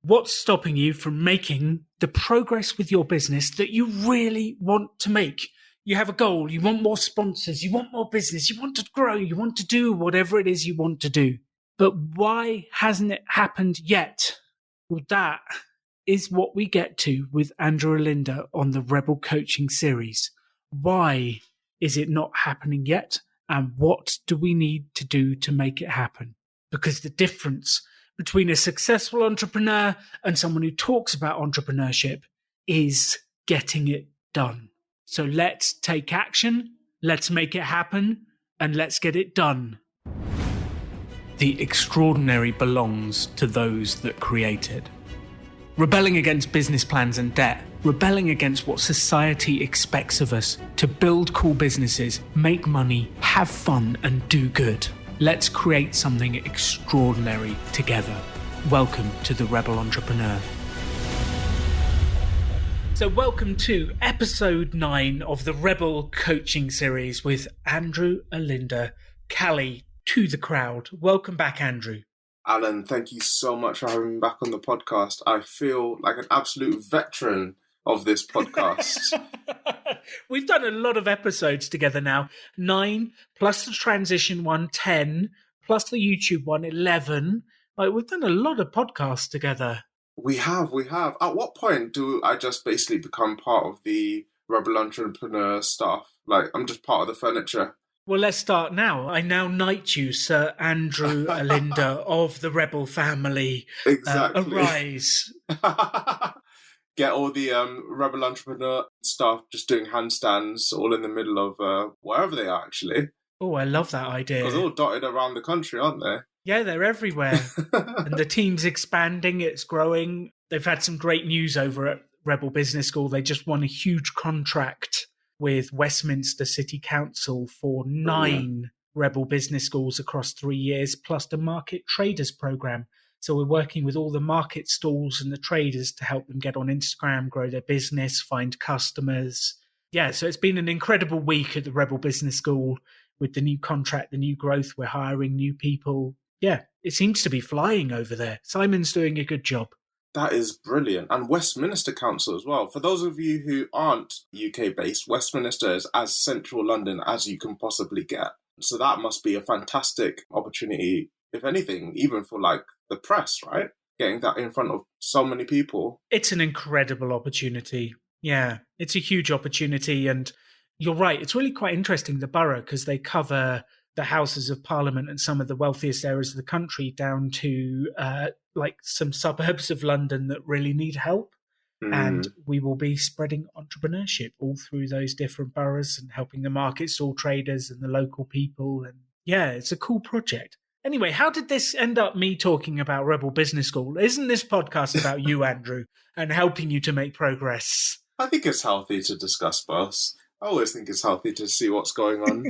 What's stopping you from making the progress with your business that you really want to make? You have a goal, you want more sponsors, you want more business, you want to grow, you want to do whatever it is you want to do. But why hasn't it happened yet? Well, that is what we get to with Andrew Olinda on the Rebel Coaching Series. Why is it not happening yet? And what do we need to do to make it happen? Because the difference between a successful entrepreneur and someone who talks about entrepreneurship is getting it done. So let's take action, let's make it happen, and let's get it done. The extraordinary belongs to those that create it. Rebelling against business plans and debt, rebelling against what society expects of us to build cool businesses, make money, have fun, and do good. Let's create something extraordinary together. Welcome to the Rebel Entrepreneur. So welcome to episode 9 of the Rebel Coaching Series with Andrew Olinda, Cali to the crowd. Welcome back, Andrew. Alan, thank you so much for having me back on the podcast. I feel like an absolute veteran of this podcast. We've done a lot of episodes together now. 9, plus the transition one, 10, plus the YouTube one, 11. Like, we've done a lot of podcasts together. We have. At what point do I just basically become part of the Rebel Entrepreneur stuff? Like, I'm just part of the furniture. Well, let's start now. I now knight you, Sir Andrew Olinda of the Rebel family. Exactly. Arise. Get all the Rebel Entrepreneur stuff, just doing handstands all in the middle of wherever they are, actually. Oh, I love that idea. Because they're all dotted around the country, aren't they? Yeah, they're everywhere. And the team's expanding, it's growing. They've had some great news over at Rebel Business School. They just won a huge contract with Westminster City Council for 9 Rebel Business Schools across 3 years, plus the Market Traders Program. So we're working with all the market stalls and the traders to help them get on Instagram, grow their business, find customers. Yeah, so it's been an incredible week at the Rebel Business School with the new contract, the new growth. We're hiring new people. Yeah, it seems to be flying over there. Simon's doing a good job. That is brilliant. And Westminster Council as well. For those of you who aren't UK-based, Westminster is as central London as you can possibly get. So that must be a fantastic opportunity, if anything, even for like the press, right? Getting that in front of so many people. It's an incredible opportunity. Yeah, it's a huge opportunity. And you're right, it's really quite interesting, the borough, because they cover the Houses of Parliament and some of the wealthiest areas of the country down to like some suburbs of London that really need help. And we will be spreading entrepreneurship all through those different boroughs and helping the market stall traders and the local people. And yeah, it's a cool project. Anyway, how did this end up me talking about Rebel Business School? Isn't this podcast about you, Andrew, and helping you to make progress? I think it's healthy to discuss both. I always think it's healthy to see what's going on.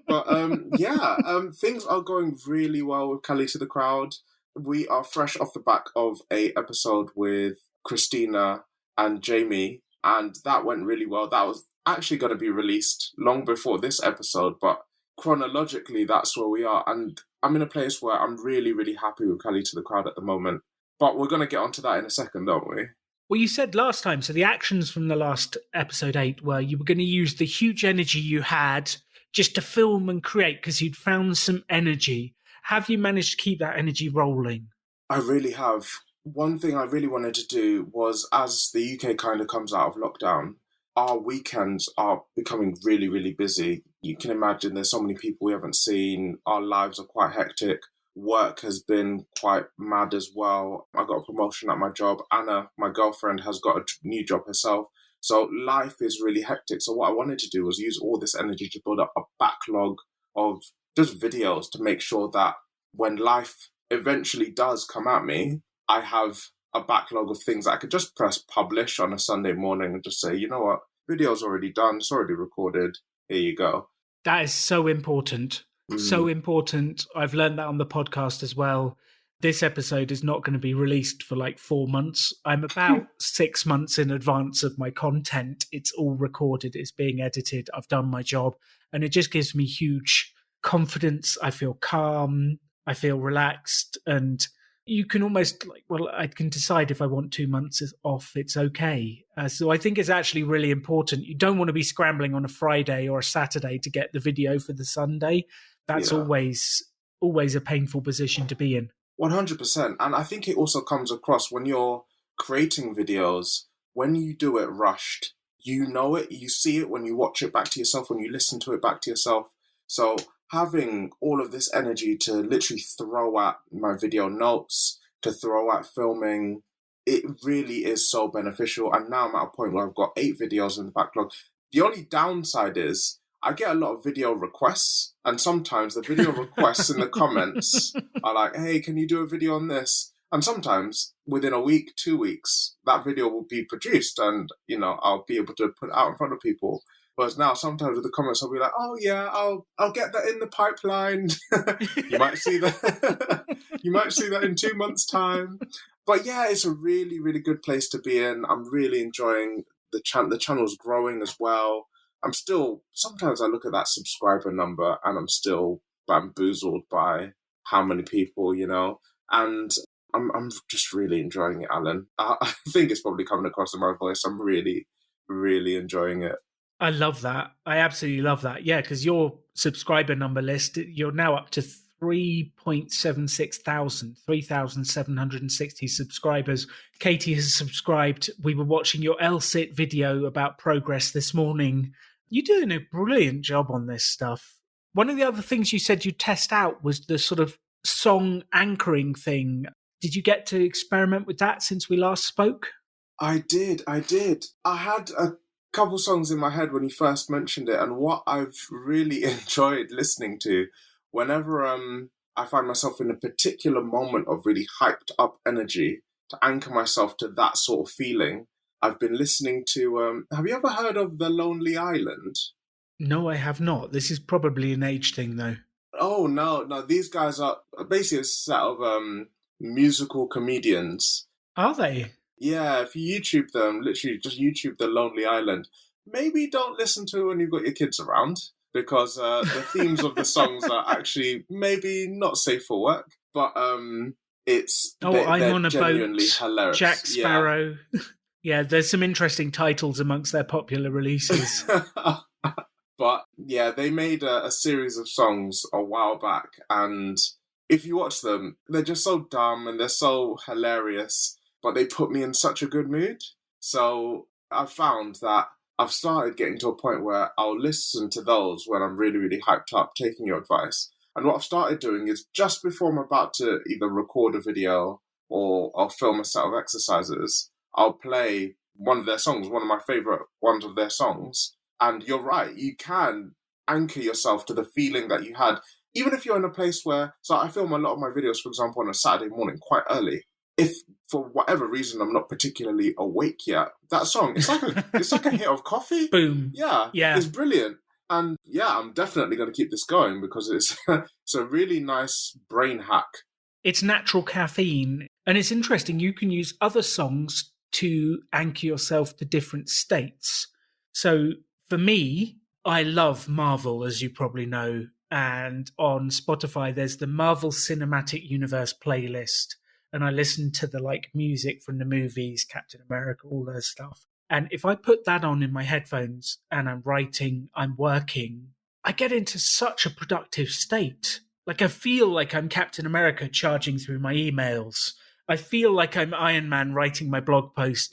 But things are going really well with Cali to the crowd. We are fresh off the back of a episode with Christina and Jamie, and that went really well. That was actually going to be released long before this episode, but chronologically, that's where we are. And I'm in a place where I'm really, really happy with Cali to the crowd at the moment. But we're going to get onto that in a second, don't we? Well, you said last time, so the actions from the last episode 8 were you were going to use the huge energy you had just to film and create because you'd found some energy. Have you managed to keep that energy rolling? I really have. One thing I really wanted to do was, as the UK kind of comes out of lockdown, our weekends are becoming really, really busy. You can imagine there's so many people we haven't seen. Our lives are quite hectic. Work has been quite mad as well. I got a promotion at my job. Anna, my girlfriend, has got a new job herself. So life is really hectic. So what I wanted to do was use all this energy to build up a backlog of just videos to make sure that when life eventually does come at me, I have a backlog of things that I could just press publish on a Sunday morning and just say, you know what, video's already done, it's already recorded, here you go. That is so important. So important. I've learned that on the podcast as well. This episode is not going to be released for like 4 months. I'm about 6 months in advance of my content. It's all recorded. It's being edited. I've done my job. And it just gives me huge confidence. I feel calm. I feel relaxed. And you can almost I can decide if I want 2 months off, it's okay. So I think it's actually really important. You don't want to be scrambling on a Friday or a Saturday to get the video for the Sunday. That's always a painful position to be in. 100%. And I think it also comes across when you're creating videos, when you do it rushed, you know it, you see it when you watch it back to yourself, when you listen to it back to yourself. So having all of this energy to literally throw at my video notes, to throw at filming, it really is so beneficial. And now I'm at a point where I've got 8 videos in the backlog. The only downside is I get a lot of video requests, and sometimes the video requests in the comments are like, hey, can you do a video on this? And sometimes within a week, 2 weeks, that video will be produced and, I'll be able to put it out in front of people. Whereas now, sometimes with the comments, I'll be like, oh yeah, I'll get that in the pipeline. You might see that. You might see that in 2 months' time. But yeah, it's a really, really good place to be in. I'm really enjoying the channel's growing as well. Sometimes I look at that subscriber number and I'm still bamboozled by how many people, and I'm just really enjoying it, Alan. I think it's probably coming across in my voice. I'm really, really enjoying it. I love that. I absolutely love that. Yeah, because your subscriber number list, you're now up to 3.76 thousand, 3,760 subscribers. Katie has subscribed. We were watching your LSIT video about progress this morning. You're doing a brilliant job on this stuff. One of the other things you said you test out was the sort of song anchoring thing. Did you get to experiment with that since we last spoke? I did. I had a couple songs in my head when you first mentioned it, and what I've really enjoyed listening to whenever I find myself in a particular moment of really hyped up energy to anchor myself to that sort of feeling, I've been listening to, have you ever heard of The Lonely Island? No, I have not. This is probably an age thing, though. Oh, no. These guys are basically a set of musical comedians. Are they? Yeah, if you YouTube them, literally just YouTube The Lonely Island. Maybe don't listen to it when you've got your kids around, because the themes of the songs are actually maybe not safe for work, but I'm on a boat, hilarious. Jack Sparrow. Yeah, there's some interesting titles amongst their popular releases. But yeah, they made a series of songs a while back, and if you watch them, they're just so dumb and they're so hilarious, but they put me in such a good mood. So I've found that I've started getting to a point where I'll listen to those when I'm really, really hyped up, taking your advice. And what I've started doing is just before I'm about to either record a video or I'll film a set of exercises, I'll play one of their songs, one of my favourite ones of their songs. And you're right, you can anchor yourself to the feeling that you had, even if you're in a place where, so I film a lot of my videos, for example, on a Saturday morning quite early. If for whatever reason I'm not particularly awake yet, that song, it's like a hit of coffee. Boom. Yeah, it's brilliant. And yeah, I'm definitely going to keep this going because it's a really nice brain hack. It's natural caffeine. And it's interesting, you can use other songs to anchor yourself to different states. So for me, I love Marvel, as you probably know. And on Spotify, there's the Marvel Cinematic Universe playlist. And I listen to the music from the movies, Captain America, all that stuff. And if I put that on in my headphones and I'm writing, I'm working, I get into such a productive state. I feel like I'm Captain America charging through my emails. I feel like I'm Iron Man writing my blog post.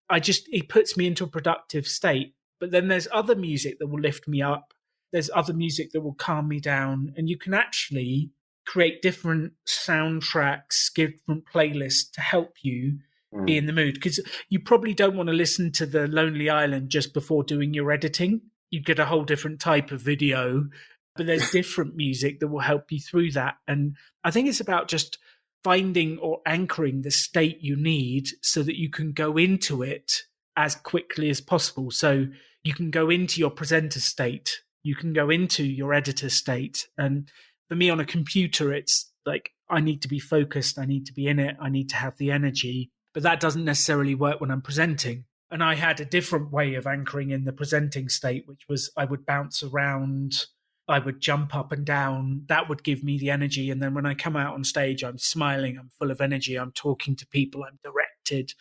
It puts me into a productive state. But then there's other music that will lift me up. There's other music that will calm me down. And you can actually create different soundtracks, different playlists to help you be in the mood. Because you probably don't want to listen to The Lonely Island just before doing your editing. You get a whole different type of video, but there's different music that will help you through that. And I think it's about just finding or anchoring the state you need so that you can go into it as quickly as possible. So you can go into your presenter state, you can go into your editor state. And for me on a computer, it's I need to be focused, I need to be in it, I need to have the energy. But that doesn't necessarily work when I'm presenting. And I had a different way of anchoring in the presenting state, which was I would bounce around I would jump up and down. That would give me the energy. And then when I come out on stage, I'm smiling, I'm full of energy, I'm talking to people, I'm directed.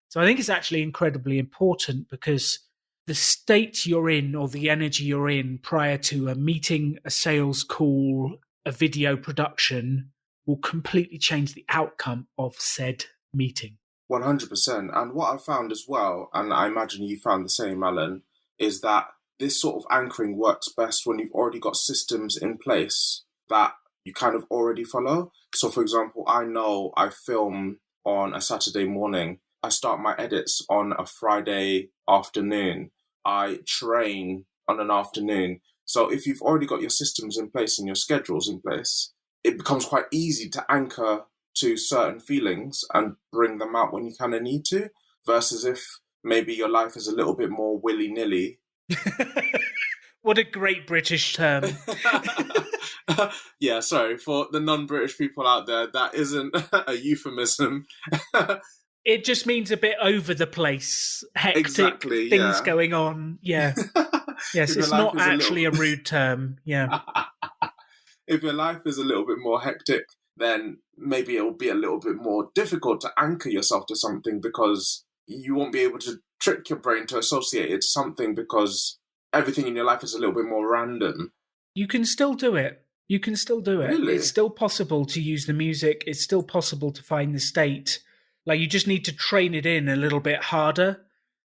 So I think it's actually incredibly important because the state you're in or the energy you're in prior to a meeting, a sales call, a video production will completely change the outcome of said meeting. 100%. And what I found as well, and I imagine you found the same, Alan, is that this sort of anchoring works best when you've already got systems in place that you kind of already follow. So, for example, I know I film on a Saturday morning. I start my edits on a Friday afternoon. I train on an afternoon. So if you've already got your systems in place and your schedules in place, it becomes quite easy to anchor to certain feelings and bring them out when you kind of need to, versus if maybe your life is a little bit more willy-nilly. What a great British term. Yeah, sorry, for the non-British people out there, that isn't a euphemism. It just means a bit over the place, hectic, exactly, things going on. Yeah. Yes, it's not actually a rude term. Yeah. If your life is a little bit more hectic, then maybe it'll be a little bit more difficult to anchor yourself to something because you won't be able to trick your brain to associate it to something because everything in your life is a little bit more random. You can still do it. You can still do it. Really? It's still possible to use the music. It's still possible to find the state. Like, you just need to train it in a little bit harder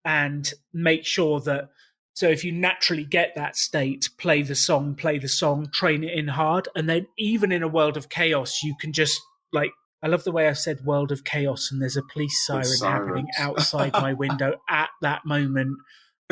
and make sure that, so if you naturally get that state, play the song, train it in hard. And then even in a world of chaos, you can just, like, I love the way I said world of chaos and there's a police siren happening outside my window at that moment.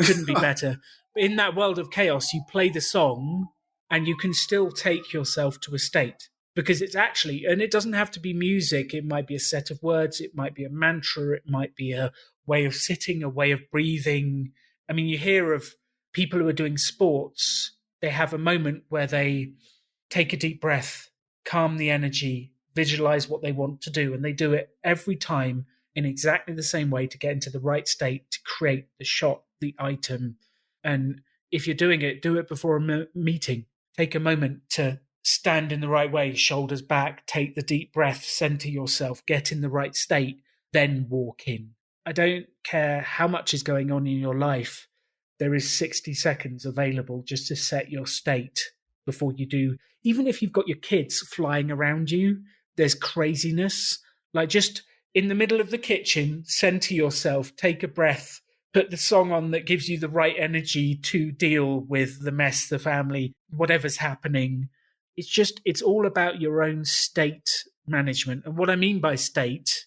Couldn't be better. But in that world of chaos, you play the song and you can still take yourself to a state. Because it's actually, and it doesn't have to be music. It might be a set of words. It might be a mantra. It might be a way of sitting, a way of breathing. I mean, you hear of people who are doing sports. They have a moment where they take a deep breath, calm the energy, visualize what they want to do. And they do it every time in exactly the same way to get into the right state, to create the shot, the item. And if you're doing it, do it before a meeting. Take a moment to stand in the right way, shoulders back, take the deep breath, center yourself, get in the right state, then walk in. I don't care how much is going on in your life. There is 60 seconds available just to set your state before you do. Even if you've got your kids flying around you, there's craziness. Like, just in the middle of the kitchen, center yourself, take a breath, put the song on that gives you the right energy to deal with the mess, the family, whatever's happening. It's all about your own state management. And what I mean by state,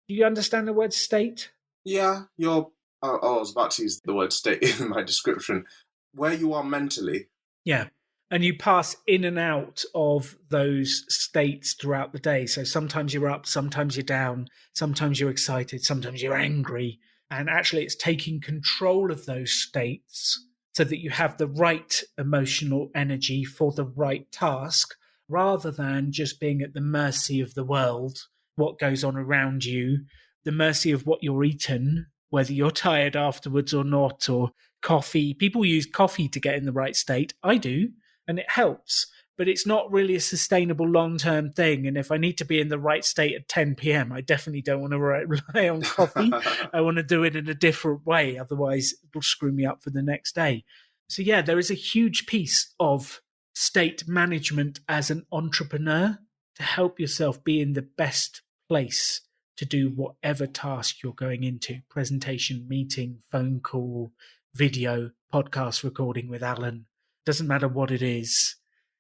do you understand the word state? Yeah, I was about to use the word state in my description. Where you are mentally. Yeah. And you pass in and out of those states throughout the day. So sometimes you're up, sometimes you're down, sometimes you're excited, sometimes you're angry. And actually, it's taking control of those states so that you have the right emotional energy for the right task, rather than just being at the mercy of the world, what goes on around you, the mercy of what you're eating, whether you're tired afterwards or not, or coffee. People use coffee to get in the right state. I do, and it helps. But it's not really a sustainable long-term thing. And if I need to be in the right state at 10 p.m., I definitely don't want to rely on coffee. I want to do it in a different way. Otherwise, it'll screw me up for the next day. So yeah, there is a huge piece of state management as an entrepreneur to help yourself be in the best place to do whatever task you're going into. Presentation, meeting, phone call, video, podcast recording with Alan. Doesn't matter what it is.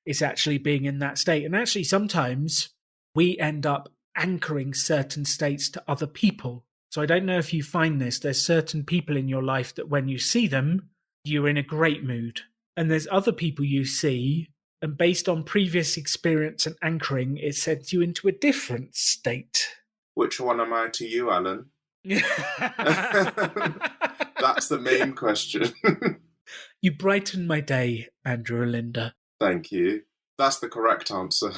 It's actually being in that state. And actually, sometimes we end up anchoring certain states to other people. So I don't know if you find this. There's certain people in your life that when you see them, you're in a great mood. And there's other people you see, and based on previous experience and anchoring, it sends you into a different state. Which one am I to you, Alan? That's the main question. You brighten my day, Andrew Olinda. Thank you. That's the correct answer.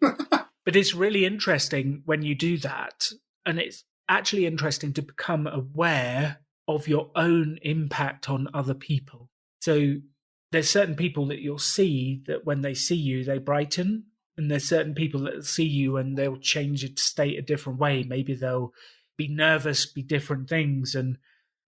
But it's really interesting when you do that. And it's actually interesting to become aware of your own impact on other people. So there's certain people that you'll see that when they see you, they brighten. And there's certain people that see you and they'll change its state a different way. Maybe they'll be nervous, be different things. And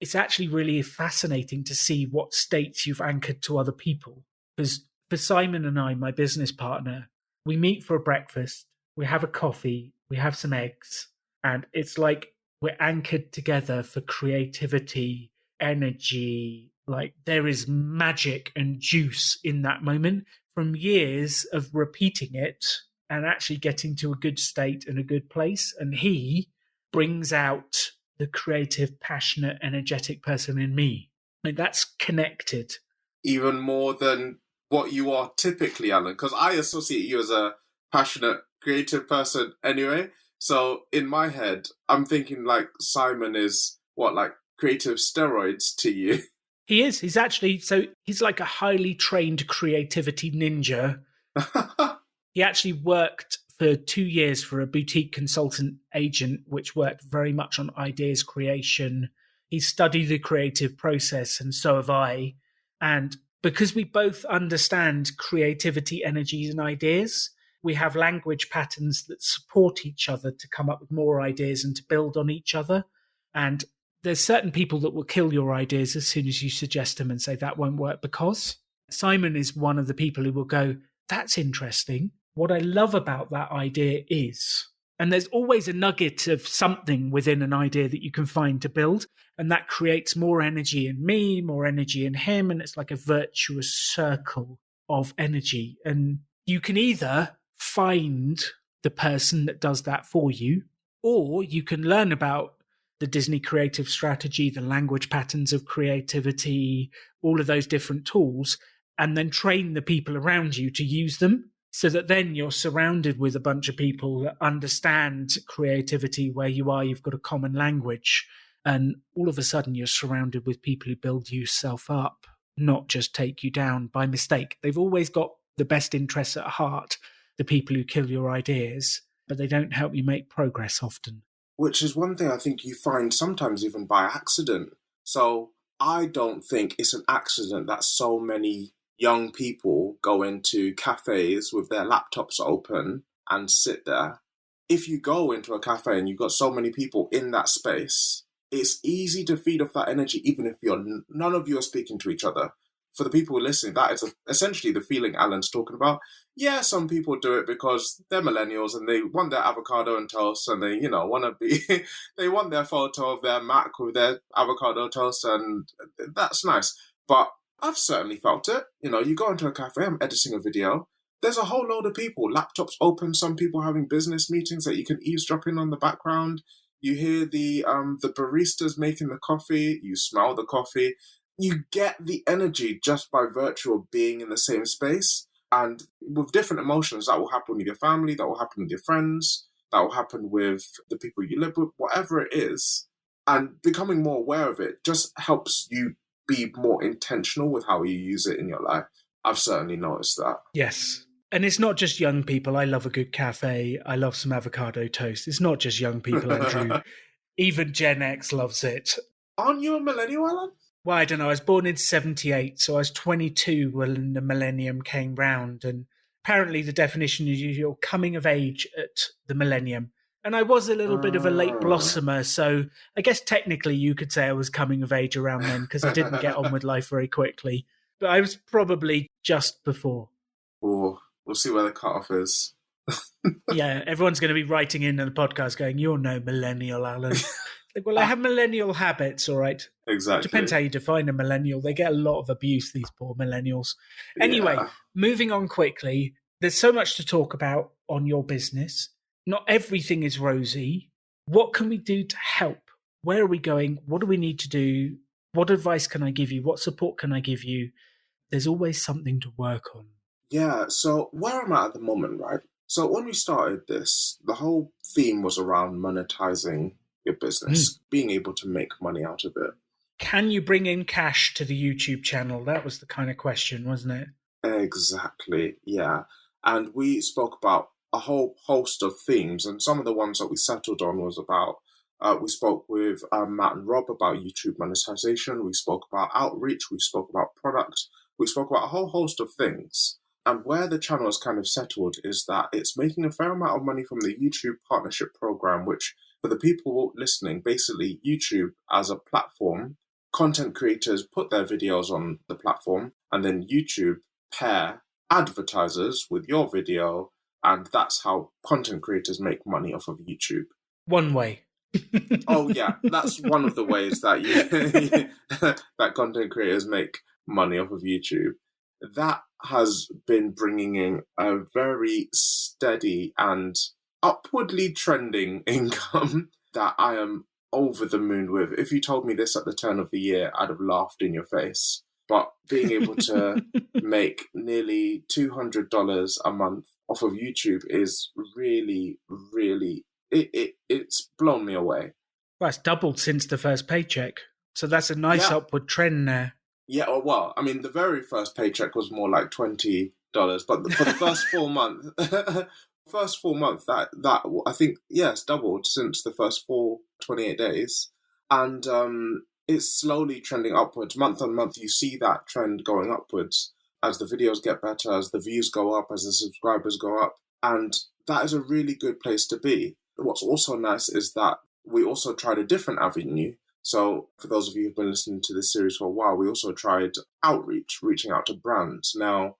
it's actually really fascinating to see what states you've anchored to other people. Because for Simon and I, my business partner, we meet for a breakfast, we have a coffee, we have some eggs, and it's like we're anchored together for creativity, energy. Like there is magic and juice in that moment from years of repeating it and actually getting to a good state and a good place. And he brings out the creative, passionate, energetic person in me. Like that's connected. Even more than what you are typically, Alan, because I associate you as a passionate, creative person anyway. So in my head, I'm thinking like Simon is what, like creative steroids to you? He is. He's actually, so he's like a highly trained creativity ninja. He actually worked for 2 years for a boutique consultant agent, which worked very much on ideas creation. He studied the creative process, and so have I. And because we both understand creativity, energies, and ideas, we have language patterns that support each other to come up with more ideas and to build on each other. And there's certain people that will kill your ideas as soon as you suggest them and say that won't work because. Simon is one of the people who will go, that's interesting. What I love about that idea is, and there's always a nugget of something within an idea that you can find to build. And that creates more energy in me, more energy in him. And it's like a virtuous circle of energy. And you can either find the person that does that for you, or you can learn about the Disney creative strategy, the language patterns of creativity, all of those different tools, and then train the people around you to use them so that then you're surrounded with a bunch of people that understand creativity where you are. You've got a common language, and all of a sudden you're surrounded with people who build yourself up, not just take you down by mistake. They've always got the best interests at heart, the people who kill your ideas, but they don't help you make progress often. Which is one thing I think you find sometimes even by accident. So I don't think it's an accident that so many young people go into cafes with their laptops open and sit there. If you go into a cafe and you've got so many people in that space, it's easy to feed off that energy, even if none of you are speaking to each other. For the people listening, that is essentially the feeling Alan's talking about. Yeah, some people do it because they're millennials and they want their avocado and toast, and they, want to be, they want their photo of their Mac with their avocado toast, and that's nice. But I've certainly felt it. You go into a cafe, I'm editing a video. There's a whole load of people, laptops open, some people having business meetings that you can eavesdrop in on the background. You hear the baristas making the coffee, you smell the coffee. You get the energy just by virtue of being in the same space. And with different emotions, that will happen with your family, that will happen with your friends, that will happen with the people you live with, whatever it is. And becoming more aware of it just helps you be more intentional with how you use it in your life. I've certainly noticed that. Yes. And it's not just young people. I love a good cafe. I love some avocado toast. It's not just young people, Andrew. Even Gen X loves it. Aren't you a millennial, Alan? Well, I don't know. I was born in 78, so I was 22 when the millennium came round. And apparently the definition is you're coming of age at the millennium. And I was a little bit of a late blossomer, so I guess technically you could say I was coming of age around then because I didn't get on with life very quickly. But I was probably just before. Oh, we'll see where the cutoff is. Yeah, everyone's going to be writing in the podcast going, you're no millennial, Alan. Well, I have millennial habits, all right? Exactly. It depends how you define a millennial. They get a lot of abuse, these poor millennials. Anyway, Moving on quickly, there's so much to talk about on your business. Not everything is rosy. What can we do to help? Where are we going? What do we need to do? What advice can I give you? What support can I give you? There's always something to work on. Yeah, so where I'm at the moment, right? So when we started this, the whole theme was around monetizing your business, being able to make money out of it. Can you bring in cash to the YouTube channel? That was the kind of question, wasn't it? Exactly, yeah. And we spoke about a whole host of themes, and some of the ones that we settled on was about, we spoke with Matt and Rob about YouTube monetization, we spoke about outreach, we spoke about product, We spoke about a whole host of things. And where the channel has kind of settled is that it's making a fair amount of money from the YouTube Partnership Program, which for the people listening, basically YouTube as a platform, content creators put their videos on the platform, and then YouTube pair advertisers with your video, and that's how content creators make money off of YouTube. One way. Oh yeah, that's one of the ways that that content creators make money off of YouTube. That has been bringing in a very steady and upwardly trending income that I am over the moon with. If you told me this at the turn of the year, I'd have laughed in your face. But being able to make nearly $200 a month off of YouTube is really, really, it's blown me away. Well, it's doubled since the first paycheck. So that's a nice upward trend there. Yeah, well, I mean, the very first paycheck was more like $20, but for the first 4 months, that I think, it's doubled since the first 28 days. And it's slowly trending upwards. Month on month, you see that trend going upwards as the videos get better, as the views go up, as the subscribers go up. And that is a really good place to be. What's also nice is that we also tried a different avenue. So for those of you who've been listening to this series for a while, we also tried outreach, reaching out to brands. Now,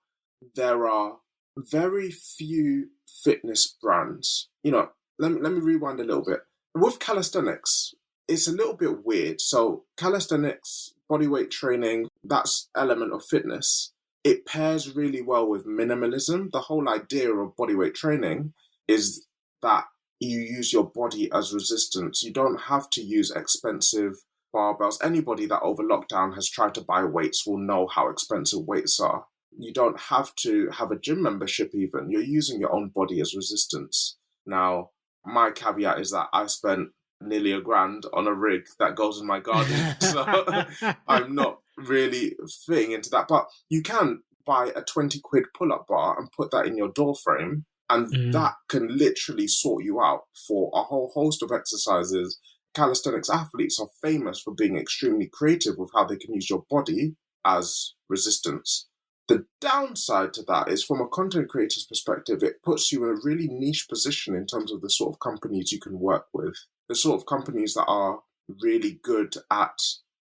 there are very few fitness brands. Let me rewind a little bit. With calisthenics, it's a little bit weird. So calisthenics, bodyweight training, that's element of fitness. It pairs really well with minimalism. The whole idea of bodyweight training is that you use your body as resistance. You don't have to use expensive barbells. Anybody that over lockdown has tried to buy weights will know how expensive weights are. You don't have to have a gym membership even. You're using your own body as resistance. Now, my caveat is that I spent nearly $1,000 on a rig that goes in my garden. So I'm not really fitting into that. But you can buy a 20 quid pull-up bar and put that in your door frame. And that can literally sort you out for a whole host of exercises. Calisthenics athletes are famous for being extremely creative with how they can use your body as resistance. The downside to that is, from a content creator's perspective, it puts you in a really niche position in terms of the sort of companies you can work with. The sort of companies that are really good at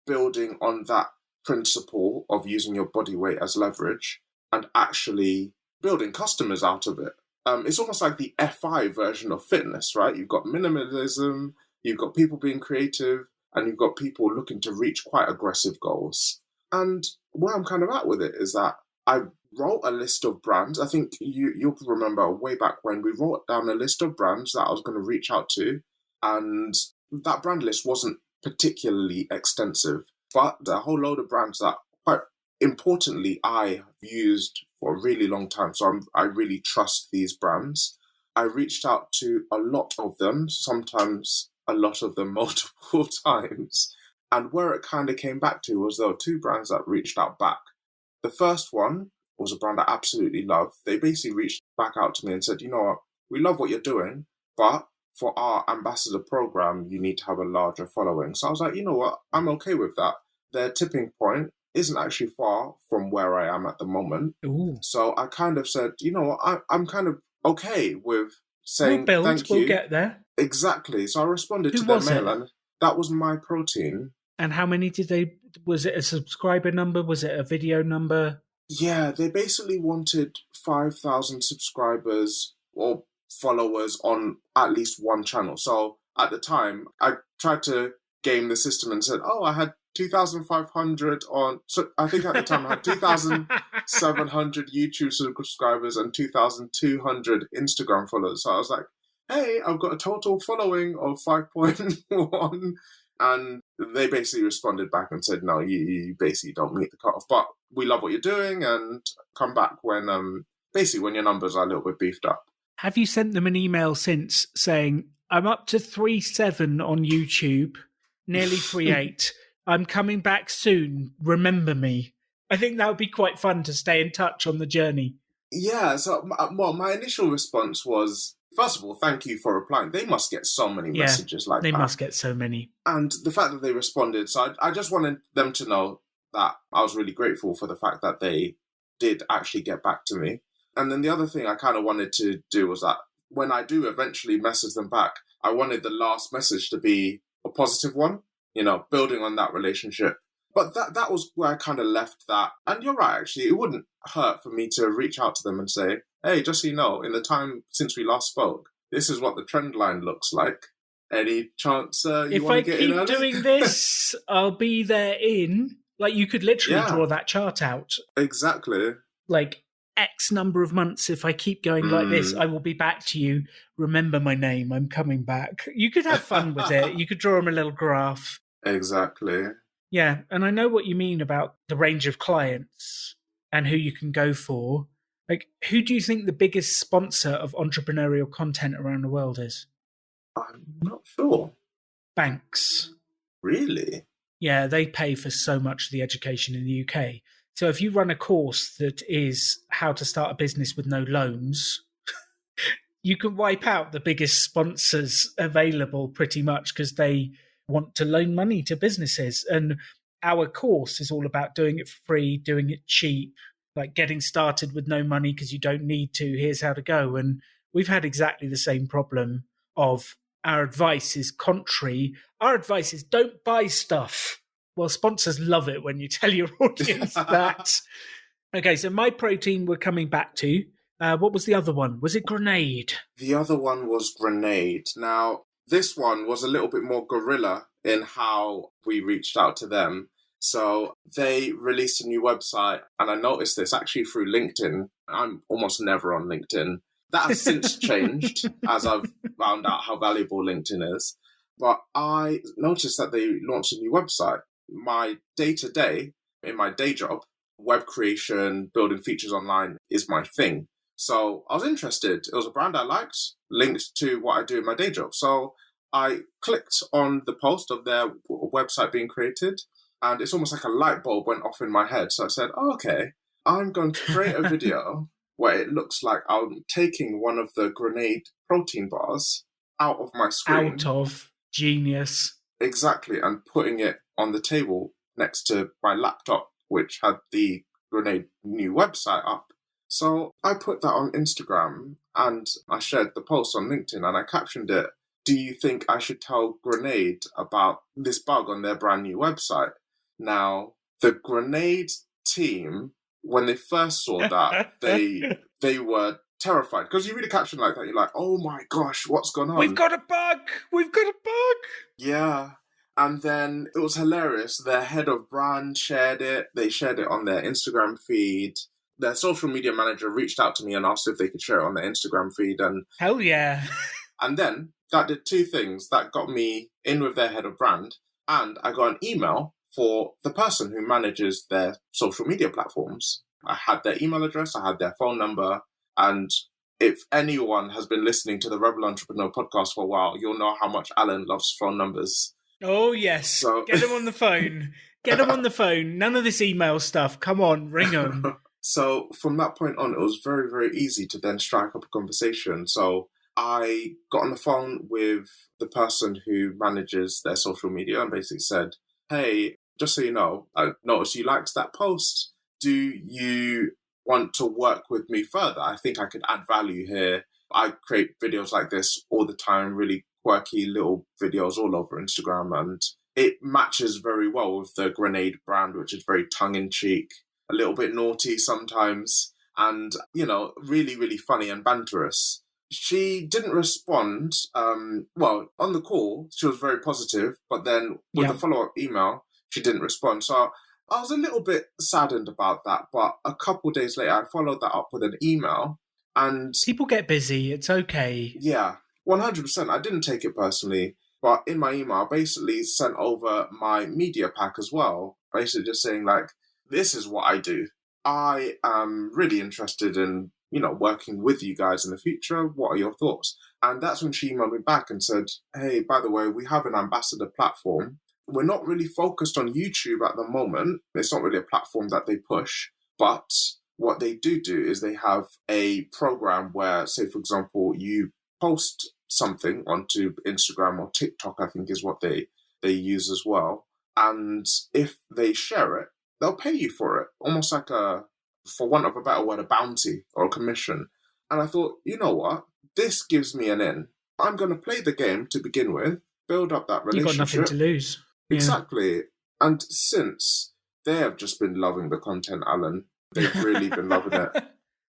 building on that principle of using your body weight as leverage and actually building customers out of it. It's almost like the FI version of fitness, right? You've got minimalism, you've got people being creative, and you've got people looking to reach quite aggressive goals. And where I'm kind of at with it is that I wrote a list of brands. I think you'll remember way back when we wrote down a list of brands that I was going to reach out to. And that brand list wasn't particularly extensive, but a whole load of brands that, quite importantly, I have used for a really long time. So I really trust these brands. I reached out to a lot of them, sometimes a lot of them multiple times. And where it kind of came back to was there were two brands that reached out back. The first one was a brand I absolutely love. They basically reached back out to me and said, you know what, we love what you're doing, but for our ambassador program, you need to have a larger following. So I was like, you know what, I'm okay with that. Their tipping point isn't actually far from where I am at the moment. Ooh. So I kind of said, you know what, I'm kind of okay with saying thank you. We'll get there. Exactly. So I responded to their mail, and that was MyProtein. And how many was it a subscriber number? Was it a video number? Yeah, they basically wanted 5,000 subscribers or followers on at least one channel. So at the time, I tried to game the system and said, I had 2,500 on... So I think at the time I had 2,700 YouTube subscribers and 2,200 Instagram followers. So I was like, hey, I've got a total following of 5.1. And they basically responded back and said, no, you basically don't meet the cutoff. But we love what you're doing, and come back when your numbers are a little bit beefed up. Have you sent them an email since saying, I'm up to 3.7 on YouTube, nearly 3.8. I'm coming back soon. Remember me. I think that would be quite fun to stay in touch on the journey. Yeah, so my initial response was, first of all, thank you for replying. They must get so many messages like that. They must get so many. And the fact that they responded, so I just wanted them to know that I was really grateful for the fact that they did actually get back to me. And then the other thing I kind of wanted to do was that when I do eventually message them back, I wanted the last message to be a positive one, building on that relationship. But that was where I kind of left that. And you're right, actually, it wouldn't hurt for me to reach out to them and say, hey, just so you know, in the time since we last spoke, this is what the trend line looks like. Any chance you want to get in early? If I keep doing this, I'll be there in... Like, you could literally draw that chart out. Exactly. Like, X number of months, if I keep going like this, I will be back to you. Remember my name, I'm coming back. You could have fun with it. You could draw them a little graph. Exactly. Yeah, and I know what you mean about the range of clients and who you can go for. Like, who do you think the biggest sponsor of entrepreneurial content around the world is? I'm not sure. Banks. Really? Yeah, they pay for so much of the education in the UK. So if you run a course that is how to start a business with no loans, you can wipe out the biggest sponsors available pretty much because they want to loan money to businesses. And our course is all about doing it free, doing it cheap, like getting started with no money because you don't need to. Here's how to go. And we've had exactly the same problem of our advice is contrary. Our advice is don't buy stuff. Well, sponsors love it when you tell your audience that. Okay, so My Protein we're coming back to. What was the other one? Was it Grenade? The other one was Grenade. Now, this one was a little bit more guerrilla in how we reached out to them. So they released a new website, and I noticed this actually through LinkedIn. I'm almost never on LinkedIn. That has since changed as I've found out how valuable LinkedIn is. But I noticed that they launched a new website. My day-to-day, in my day job, web creation, building features online is my thing. So I was interested. It was a brand I liked, linked to what I do in my day job. So I clicked on the post of their website being created, and it's almost like a light bulb went off in my head. So I said, okay, I'm going to create a video where it looks like I'm taking one of the Grenade protein bars out of my screen. Out of genius. Exactly, and putting it on the table next to my laptop, which had the Grenade new website up. So I put that on Instagram and I shared the post on LinkedIn and I captioned it, do you think I should tell Grenade about this bug on their brand new website? Now, the Grenade team, when they first saw that, they were terrified. Because you read a caption like that, you're like, oh my gosh, what's going on? We've got a bug! We've got a bug! Yeah. And then it was hilarious. Their head of brand shared it. They shared it on their Instagram feed. Their social media manager reached out to me and asked if they could share it on their Instagram feed. And hell yeah. And then that did two things. That got me in with their head of brand. And I got an email for the person who manages their social media platforms. I had their email address. I had their phone number. And if anyone has been listening to the Rebel Entrepreneur podcast for a while, you'll know how much Alan loves phone numbers. Oh, yes. So... Get him on the phone. Get him on the phone. None of this email stuff. Come on, ring him. So from that point on, it was very, very easy to then strike up a conversation. So I got on the phone with the person who manages their social media and basically said, hey, just so you know, I noticed you liked that post. Do you want to work with me further? I think I could add value here. I create videos like this all the time, really quirky little videos all over Instagram, and it matches very well with the Grenade brand, which is very tongue-in-cheek, a little bit naughty sometimes, and, you know, really, really funny and banterous. She didn't respond. Well, on the call, she was very positive, but then with the follow-up email, she didn't respond. So I was a little bit saddened about that, but a couple of days later, I followed that up with an email, and... People get busy. It's okay. Yeah. 100%. I didn't take it personally, but in my email, I basically sent over my media pack as well. Basically just saying, like, this is what I do. I am really interested in, you know, working with you guys in the future. What are your thoughts? And that's when she emailed me back and said, hey, by the way, we have an ambassador platform. We're not really focused on YouTube at the moment. It's not really a platform that they push, but what they do is they have a program where, say, for example, you post something onto Instagram or TikTok, I think is what they use as well. And if they share it, they'll pay you for it, almost like for want of a better word, a bounty or a commission. And I thought, you know what? This gives me an in. I'm going to play the game to begin with, build up that relationship. You've got nothing to lose. Yeah. Exactly. And since, they have just been loving the content, Alan. They've really been loving it.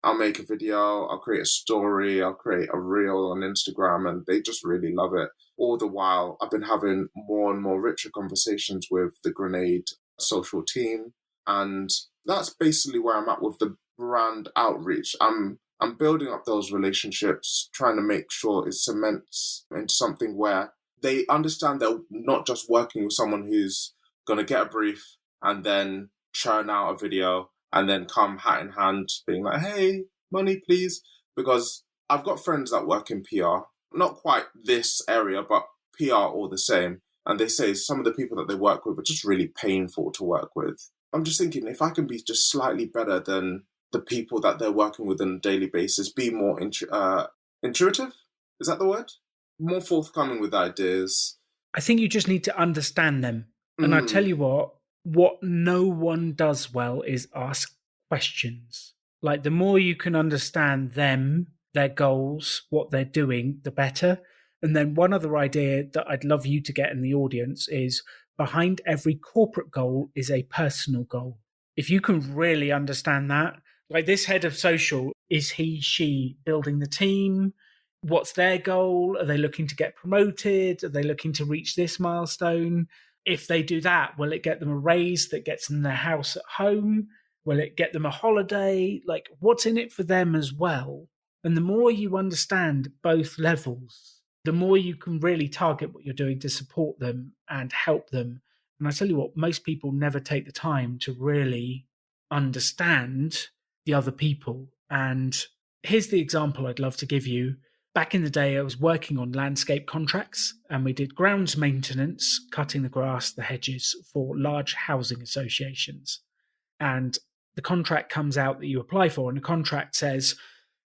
I'll make a video, I'll create a story, I'll create a reel on Instagram, and they just really love it. All the while, I've been having more and more richer conversations with the Grenade social team. And that's basically where I'm at with the brand outreach. I'm building up those relationships, trying to make sure it cements into something where they understand they're not just working with someone who's going to get a brief and then churn out a video and then come hat in hand being like, hey, money, please. Because I've got friends that work in PR, not quite this area, but PR all the same. And they say some of the people that they work with are just really painful to work with. I'm just thinking, if I can be just slightly better than the people that they're working with on a daily basis, be more intuitive? Is that the word? More forthcoming with ideas. I think you just need to understand them. And I tell you what no one does well is ask questions. Like, the more you can understand them, their goals, what they're doing, the better. And then one other idea that I'd love you to get in the audience is, behind every corporate goal is a personal goal. If you can really understand that, like this head of social, is he, she building the team? What's their goal? Are they looking to get promoted? Are they looking to reach this milestone? If they do that, will it get them a raise that gets them their house at home? Will it get them a holiday? Like, what's in it for them as well? And the more you understand both levels, the more you can really target what you're doing to support them and help them. And I tell you what, most people never take the time to really understand the other people. And here's the example I'd love to give you. Back in the day, I was working on landscape contracts, and we did grounds maintenance, cutting the grass, the hedges for large housing associations. And the contract comes out that you apply for, and the contract says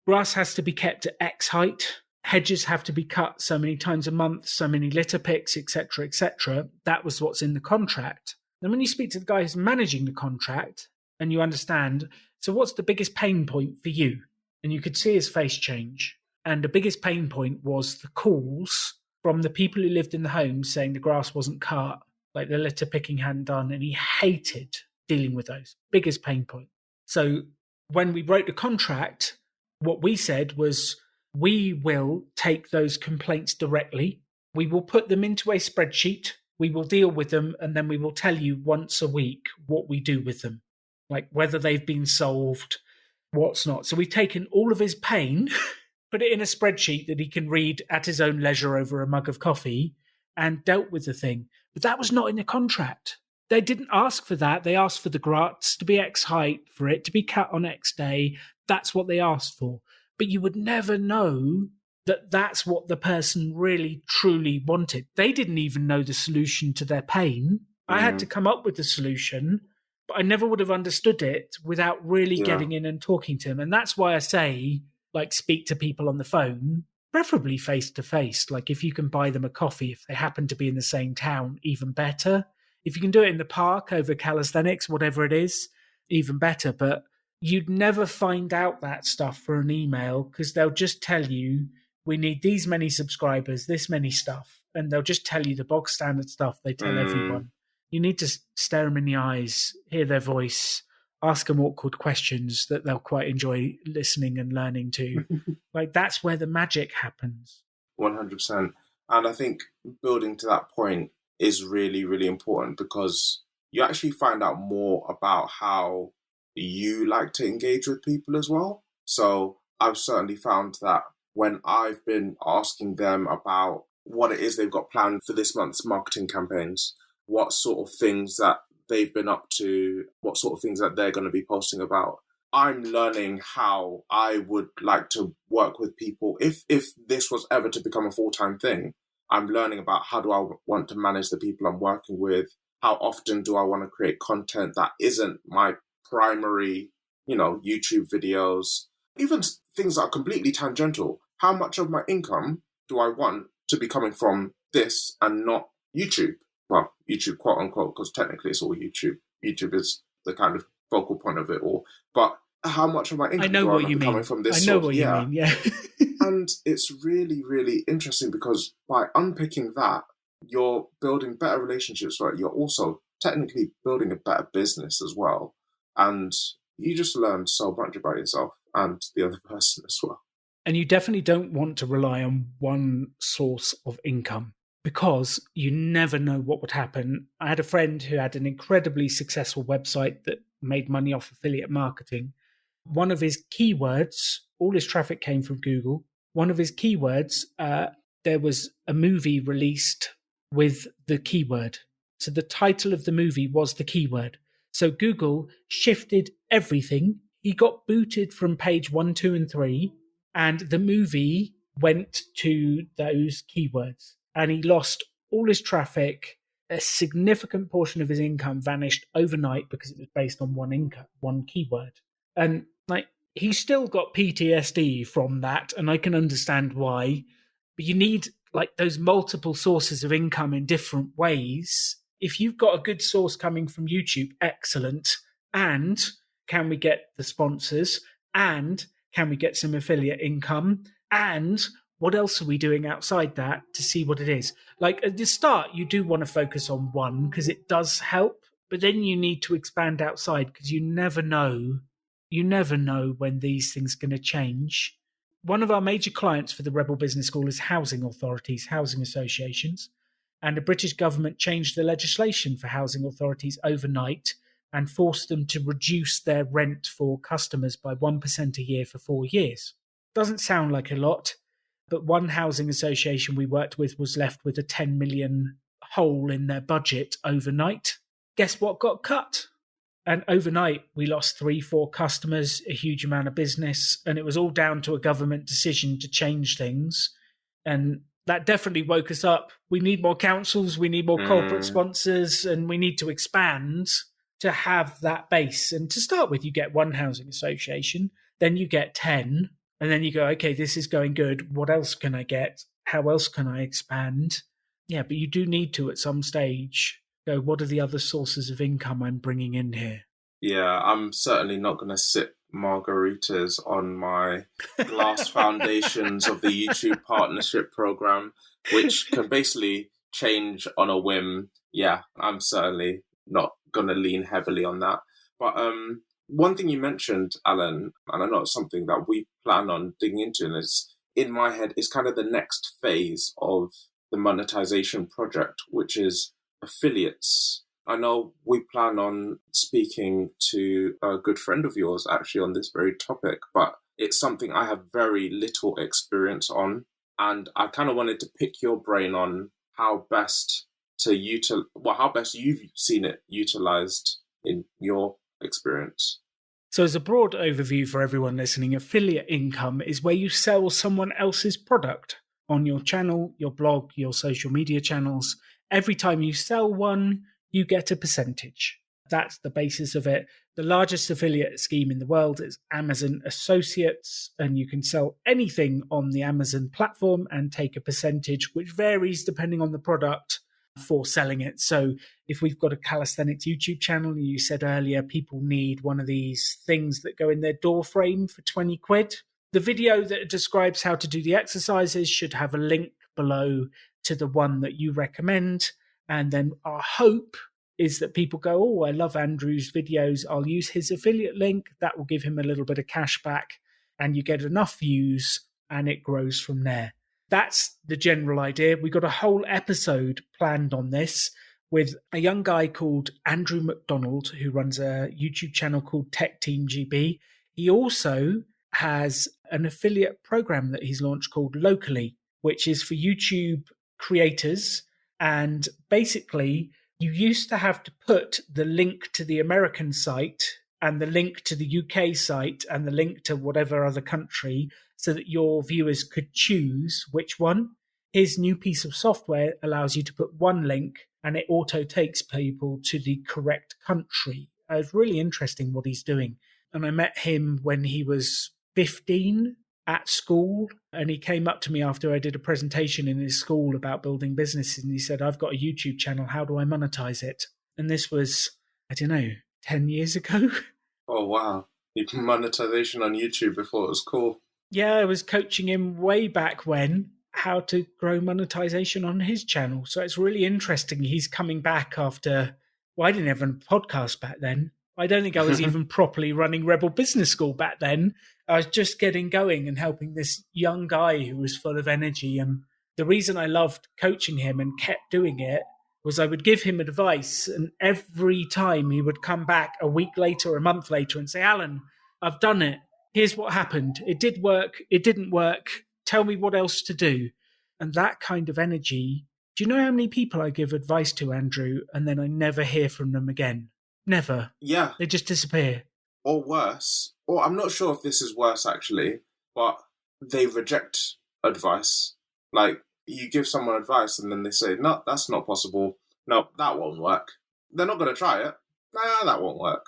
grass has to be kept at X height, hedges have to be cut so many times a month, so many litter picks, etc., etc. That was what's in the contract. And when you speak to the guy who's managing the contract and you understand, so what's the biggest pain point for you? And you could see his face change. And the biggest pain point was the calls from the people who lived in the homes saying the grass wasn't cut, like the litter picking hadn't done, and he hated dealing with those. Biggest pain point. So when we wrote the contract, what we said was, we will take those complaints directly. We will put them into a spreadsheet. We will deal with them, and then we will tell you once a week what we do with them, like whether they've been solved, what's not. So we've taken all of his pain, put it in a spreadsheet that he can read at his own leisure over a mug of coffee, and dealt with the thing. But that was not in the contract. They didn't ask for that. They asked for the grass to be X height, for it to be cut on X day. That's what they asked for. But you would never know that that's what the person really, truly wanted. They didn't even know the solution to their pain. I had to come up with the solution, but I never would have understood it without really getting in and talking to them. And that's why I say, like, speak to people on the phone, preferably face to face. Like, if you can buy them a coffee, if they happen to be in the same town, even better. If you can do it in the park over calisthenics, whatever it is, even better. But you'd never find out that stuff for an email, because they'll just tell you, we need these many subscribers, this many stuff. And they'll just tell you the bog standard stuff they tell everyone. You need to stare them in the eyes, hear their voice, ask them awkward questions that they'll quite enjoy listening and learning to. Like, that's where the magic happens. 100%. And I think building to that point is really, really important, because you actually find out more about how you like to engage with people as well. So I've certainly found that when I've been asking them about what it is they've got planned for this month's marketing campaigns, what sort of things that they've been up to, what sort of things that they're going to be posting about, I'm learning how I would like to work with people. If this was ever to become a full-time thing, I'm learning about how do I want to manage the people I'm working with, how often do I want to create content that isn't my primary, YouTube videos, even things that are completely tangential. How much of my income do I want to be coming from this and not YouTube? Well, YouTube, quote unquote, because technically it's all YouTube. YouTube is the kind of focal point of it all. But how much of my income I know do I what want you to be coming mean. from this I know source? what you mean, yeah. And it's really, really interesting because by unpicking that, you're building better relationships, right? You're also technically building a better business as well. And you just learn so much about yourself and the other person as well. And you definitely don't want to rely on one source of income because you never know what would happen. I had a friend who had an incredibly successful website that made money off affiliate marketing. One of his keywords, all his traffic came from Google. One of his keywords, there was a movie released with the keyword. So the title of the movie was the keyword. So Google shifted everything. He got booted from page 1, 2, and 3, and the movie went to those keywords. And he lost all his traffic. A significant portion of his income vanished overnight because it was based on one keyword. And like he's still got PTSD from that, and I can understand why. But you need like those multiple sources of income in different ways. If you've got a good source coming from YouTube, excellent. And can we get the sponsors? And can we get some affiliate income? And what else are we doing outside that to see what it is? Like at the start, you do want to focus on one because it does help, but then you need to expand outside because you never know. You never know when these things are going to change. One of our major clients for the Rebel Business School is housing authorities, housing associations. And the British government changed the legislation for housing authorities overnight and forced them to reduce their rent for customers by 1% a year for 4 years. Doesn't sound like a lot, but one housing association we worked with was left with a 10 million hole in their budget overnight. Guess what got cut? And overnight, we lost 3-4 customers, a huge amount of business, and it was all down to a government decision to change things. And that definitely woke us up. We need more councils, we need more corporate sponsors, and we need to expand to have that base. And to start with, you get one housing association, then you get 10, and then you go, okay, this is going good. What else can I get? How else can I expand? Yeah, but you do need to, at some stage, go, what are the other sources of income I'm bringing in here? Yeah, I'm certainly not going to sip margaritas on my glass foundations of the YouTube partnership program, which can basically change on a whim. Yeah, I'm certainly not going to lean heavily on that. But one thing you mentioned, Alan, and I know it's something that we plan on digging into, and it's in my head, is kind of the next phase of the monetization project, which is affiliates. I know we plan on speaking to a good friend of yours actually on this very topic, but it's something I have very little experience on. And I kind of wanted to pick your brain on how best how best you've seen it utilized in your experience. So as a broad overview for everyone listening, affiliate income is where you sell someone else's product on your channel, your blog, your social media channels. Every time you sell one, you get a percentage. That's the basis of it. The largest affiliate scheme in the world is Amazon Associates, and you can sell anything on the Amazon platform and take a percentage, which varies depending on the product for selling it. So if we've got a calisthenics YouTube channel, and you said earlier people need one of these things that go in their door frame for 20 quid, the video that describes how to do the exercises should have a link below to the one that you recommend. And then our hope is that people go, oh, I love Andrew's videos. I'll use his affiliate link. That will give him a little bit of cash back. And you get enough views and it grows from there. That's the general idea. We got a whole episode planned on this with a young guy called Andrew McDonald, who runs a YouTube channel called Tech Team GB. He also has an affiliate program that he's launched called Locally, which is for YouTube creators. And basically, you used to have to put the link to the American site and the link to the UK site and the link to whatever other country so that your viewers could choose which one. His new piece of software allows you to put one link and it auto takes people to the correct country. It's really interesting what he's doing. And I met him when he was 15 at school, and he came up to me after I did a presentation in his school about building businesses, and he said, I've got a YouTube channel, how do I monetize it? And this was, I don't know, 10 years ago. Oh, wow. Monetization on YouTube before it was cool. Yeah, I was coaching him way back when how to grow monetization on his channel. So it's really interesting. He's coming back after, well, I didn't have a podcast back then. I don't think I was even properly running Rebel Business School back then. I was just getting going and helping this young guy who was full of energy. And the reason I loved coaching him and kept doing it was I would give him advice, and every time he would come back a week later or a month later and say, Alan, I've done it. Here's what happened. It did work. It didn't work. Tell me what else to do. And that kind of energy. Do you know how many people I give advice to, Andrew, and then I never hear from them again? Never. Yeah. They just disappear. Or worse. Or I'm not sure if this is worse, actually, but they reject advice. Like, you give someone advice and then they say, no, that's not possible. No, that won't work. They're not going to try it. Nah, that won't work.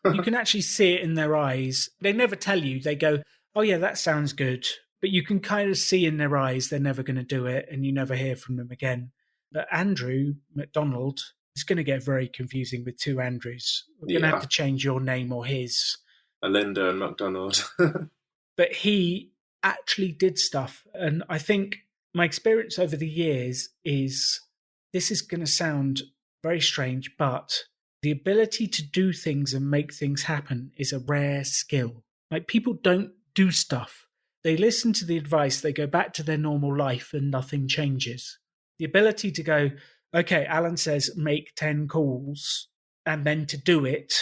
You can actually see it in their eyes. They never tell you. They go, oh, yeah, that sounds good. But you can kind of see in their eyes they're never going to do it, and you never hear from them again. But Andrew McDonald is going to get very confusing with two Andrews. We're going to have to change your name or his. Alinda and McDonald. But he actually did stuff. And I think my experience over the years is, this is going to sound very strange, but the ability to do things and make things happen is a rare skill. Like, people don't do stuff. They listen to the advice, they go back to their normal life, and nothing changes. The ability to go, okay, Alan says make 10 calls, and then to do it,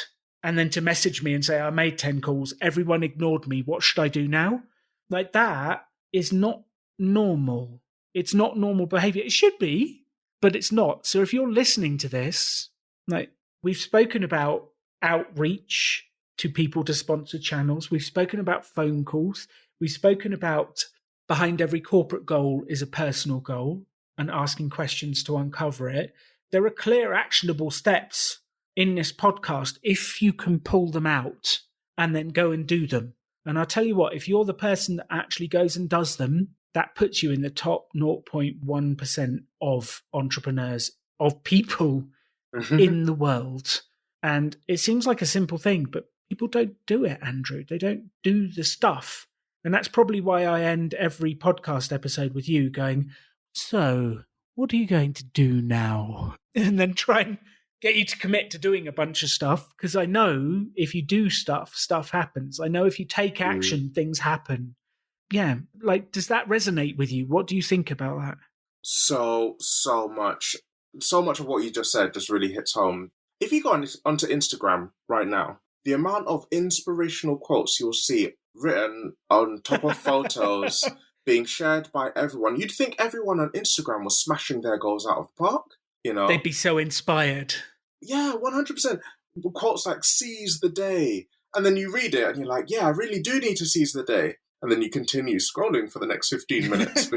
and then to message me and say, I made 10 calls, everyone ignored me, what should I do now? Like, that is not normal. It's not normal behavior. It should be, but it's not. So if you're listening to this, like, we've spoken about outreach to people to sponsor channels. We've spoken about phone calls. We've spoken about behind every corporate goal is a personal goal and asking questions to uncover it. There are clear, actionable steps in this podcast if you can pull them out and then go and do them. And I'll tell you what, if you're the person that actually goes and does them, that puts you in the top 0.1% of entrepreneurs, of people in the world. And it seems like a simple thing, but people don't do it, Andrew. They don't do the stuff. And that's probably why I end every podcast episode with you going, so what are you going to do now? And then try and get you to commit to doing a bunch of stuff. Because I know if you do stuff, stuff happens. I know if you take action, things happen. Yeah. Like, does that resonate with you? What do you think about that? So much. So much of what you just said just really hits home. If you go onto Instagram right now, the amount of inspirational quotes you'll see written on top of photos being shared by everyone, you'd think everyone on Instagram was smashing their goals out of the park. You know, they'd be so inspired. Yeah, 100%. Quotes like "seize the day," and then you read it and you're like, "Yeah, I really do need to seize the day." And then you continue scrolling for the next 15 minutes.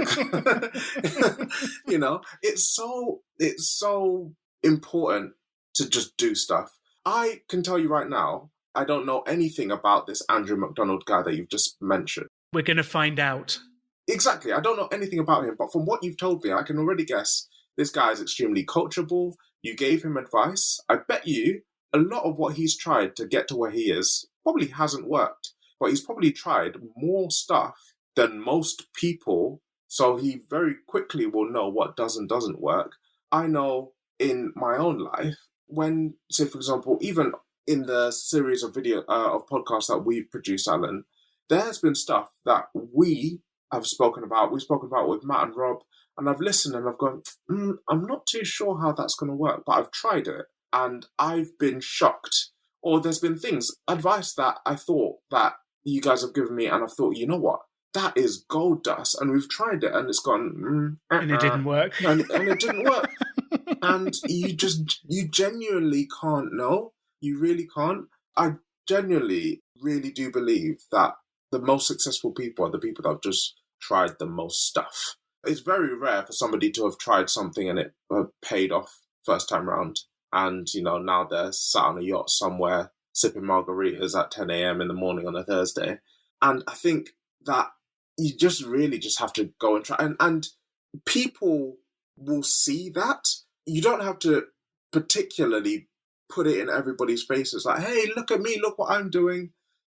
You know, it's so important to just do stuff. I can tell you right now, I don't know anything about this Andrew McDonald guy that you've just mentioned. We're going to find out. Exactly. I don't know anything about him, but from what you've told me, I can already guess this guy is extremely coachable. You gave him advice. I bet you a lot of what he's tried to get to where he is probably hasn't worked. But he's probably tried more stuff than most people, so he very quickly will know what does and doesn't work. I know in my own life, when, say, for example, even in the series of of podcasts that we've produced, Alan, there's been stuff that we have spoken about. We've spoken about with Matt and Rob, and I've listened and I've gone, I'm not too sure how that's going to work, but I've tried it and I've been shocked. Or there's been advice that I thought that you guys have given me, and I've thought, you know what, that is gold dust, and we've tried it, and it's gone, and it didn't work, and it didn't work, and you genuinely can't know, you really can't. I genuinely really do believe that the most successful people are the people that have just tried the most stuff. It's very rare for somebody to have tried something and it paid off first time round, and now they're sat on a yacht somewhere sipping margaritas at 10 a.m. in the morning on a Thursday. And I think that you just really just have to go and try. And people will see that. You don't have to particularly put it in everybody's faces. Like, hey, look at me, look what I'm doing.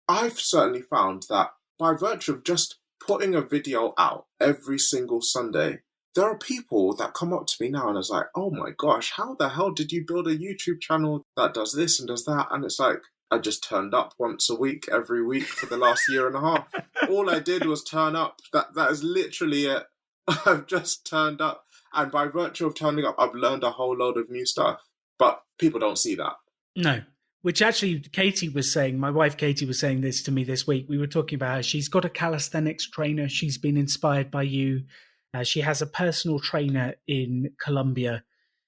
I've certainly found that by virtue of just putting a video out every single Sunday, there are people that come up to me now and it's like, oh my gosh, how the hell did you build a YouTube channel that does this and does that? And it's like, I just turned up once a week, every week for the last year and a half. All I did was turn up. That is literally it. I've just turned up. And by virtue of turning up, I've learned a whole load of new stuff. But people don't see that. No. Which actually, Katie was saying, my wife Katie was saying this to me this week. We were talking about her. She's got a calisthenics trainer. She's been inspired by you. She has a personal trainer in Colombia,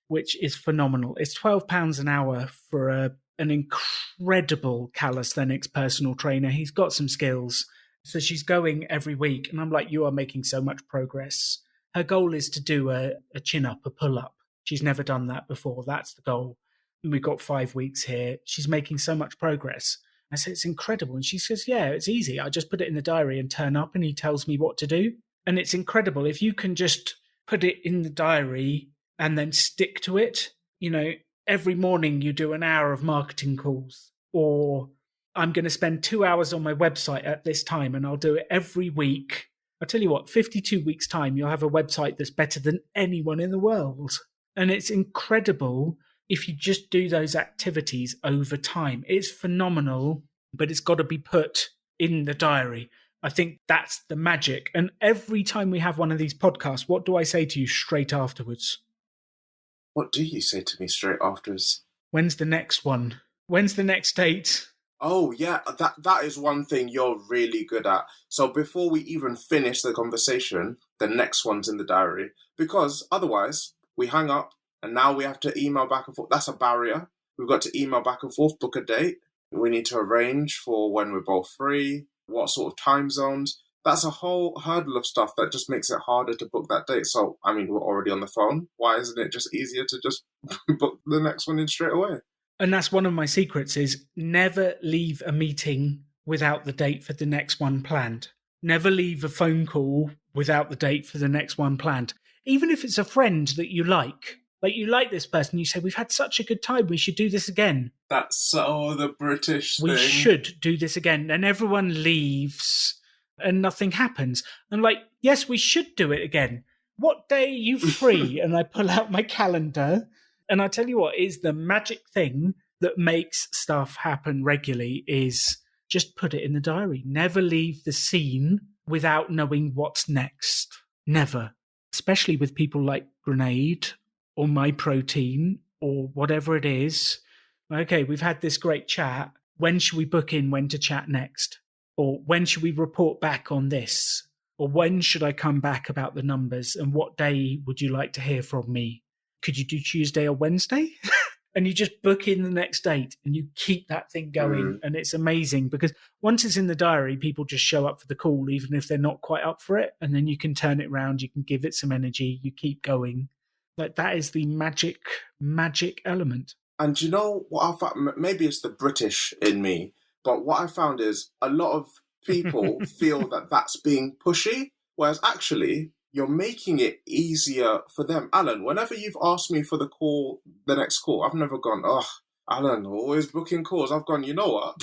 which is phenomenal. It's £12 an hour for an incredible calisthenics personal trainer. He's got some skills. So she's going every week. And I'm like, you are making so much progress. Her goal is to do a chin-up, a pull-up. She's never done that before. That's the goal. And we've got 5 weeks here. She's making so much progress. I said, it's incredible. And she says, yeah, it's easy. I just put it in the diary and turn up and he tells me what to do. And it's incredible. If you can just put it in the diary and then stick to it, you know, every morning you do an hour of marketing calls, or I'm going to spend 2 hours on my website at this time and I'll do it every week. I'll tell you what, 52 weeks time, you'll have a website that's better than anyone in the world. And it's incredible if you just do those activities over time. It's phenomenal, but it's got to be put in the diary. I think that's the magic. And every time we have one of these podcasts, what do I say to you straight afterwards? What do you say to me straight afterwards? When's the next one? When's the next date? Oh, yeah, that is one thing you're really good at. So before we even finish the conversation, the next one's in the diary. Because otherwise, we hang up and now we have to email back and forth. That's a barrier. We've got to email back and forth, book a date. We need to arrange for when we're both free, what sort of time zones. That's a whole hurdle of stuff that just makes it harder to book that date. So, I mean, we're already on the phone. Why isn't it just easier to just book the next one in straight away? And that's one of my secrets is never leave a meeting without the date for the next one planned. Never leave a phone call without the date for the next one planned. Even if it's a friend that you like this person, you say, we've had such a good time, we should do this again. That's so the British thing. We should do this again. And everyone leaves and nothing happens. And like, yes, we should do it again. What day are you free? And I pull out my calendar. And I tell you what is the magic thing that makes stuff happen regularly is just put it in the diary. Never leave the scene without knowing what's next. Never. Especially with people like Grenade or My Protein or whatever it is. Okay, we've had this great chat. When should we book in when to chat next? Or when should we report back on this? Or when should I come back about the numbers? And what day would you like to hear from me? Could you do Tuesday or Wednesday? And you just book in the next date and you keep that thing going. And it's amazing because once it's in the diary, people just show up for the call, even if they're not quite up for it. And then you can turn it around. You can give it some energy. You keep going. Like that is the magic element. And you know what I found? Maybe it's the British in me, but what I found is a lot of people feel that that's being pushy, whereas actually you're making it easier for them. Alan, whenever you've asked me for the next call, I've never gone, oh, Alan, always booking calls. I've gone, you know what?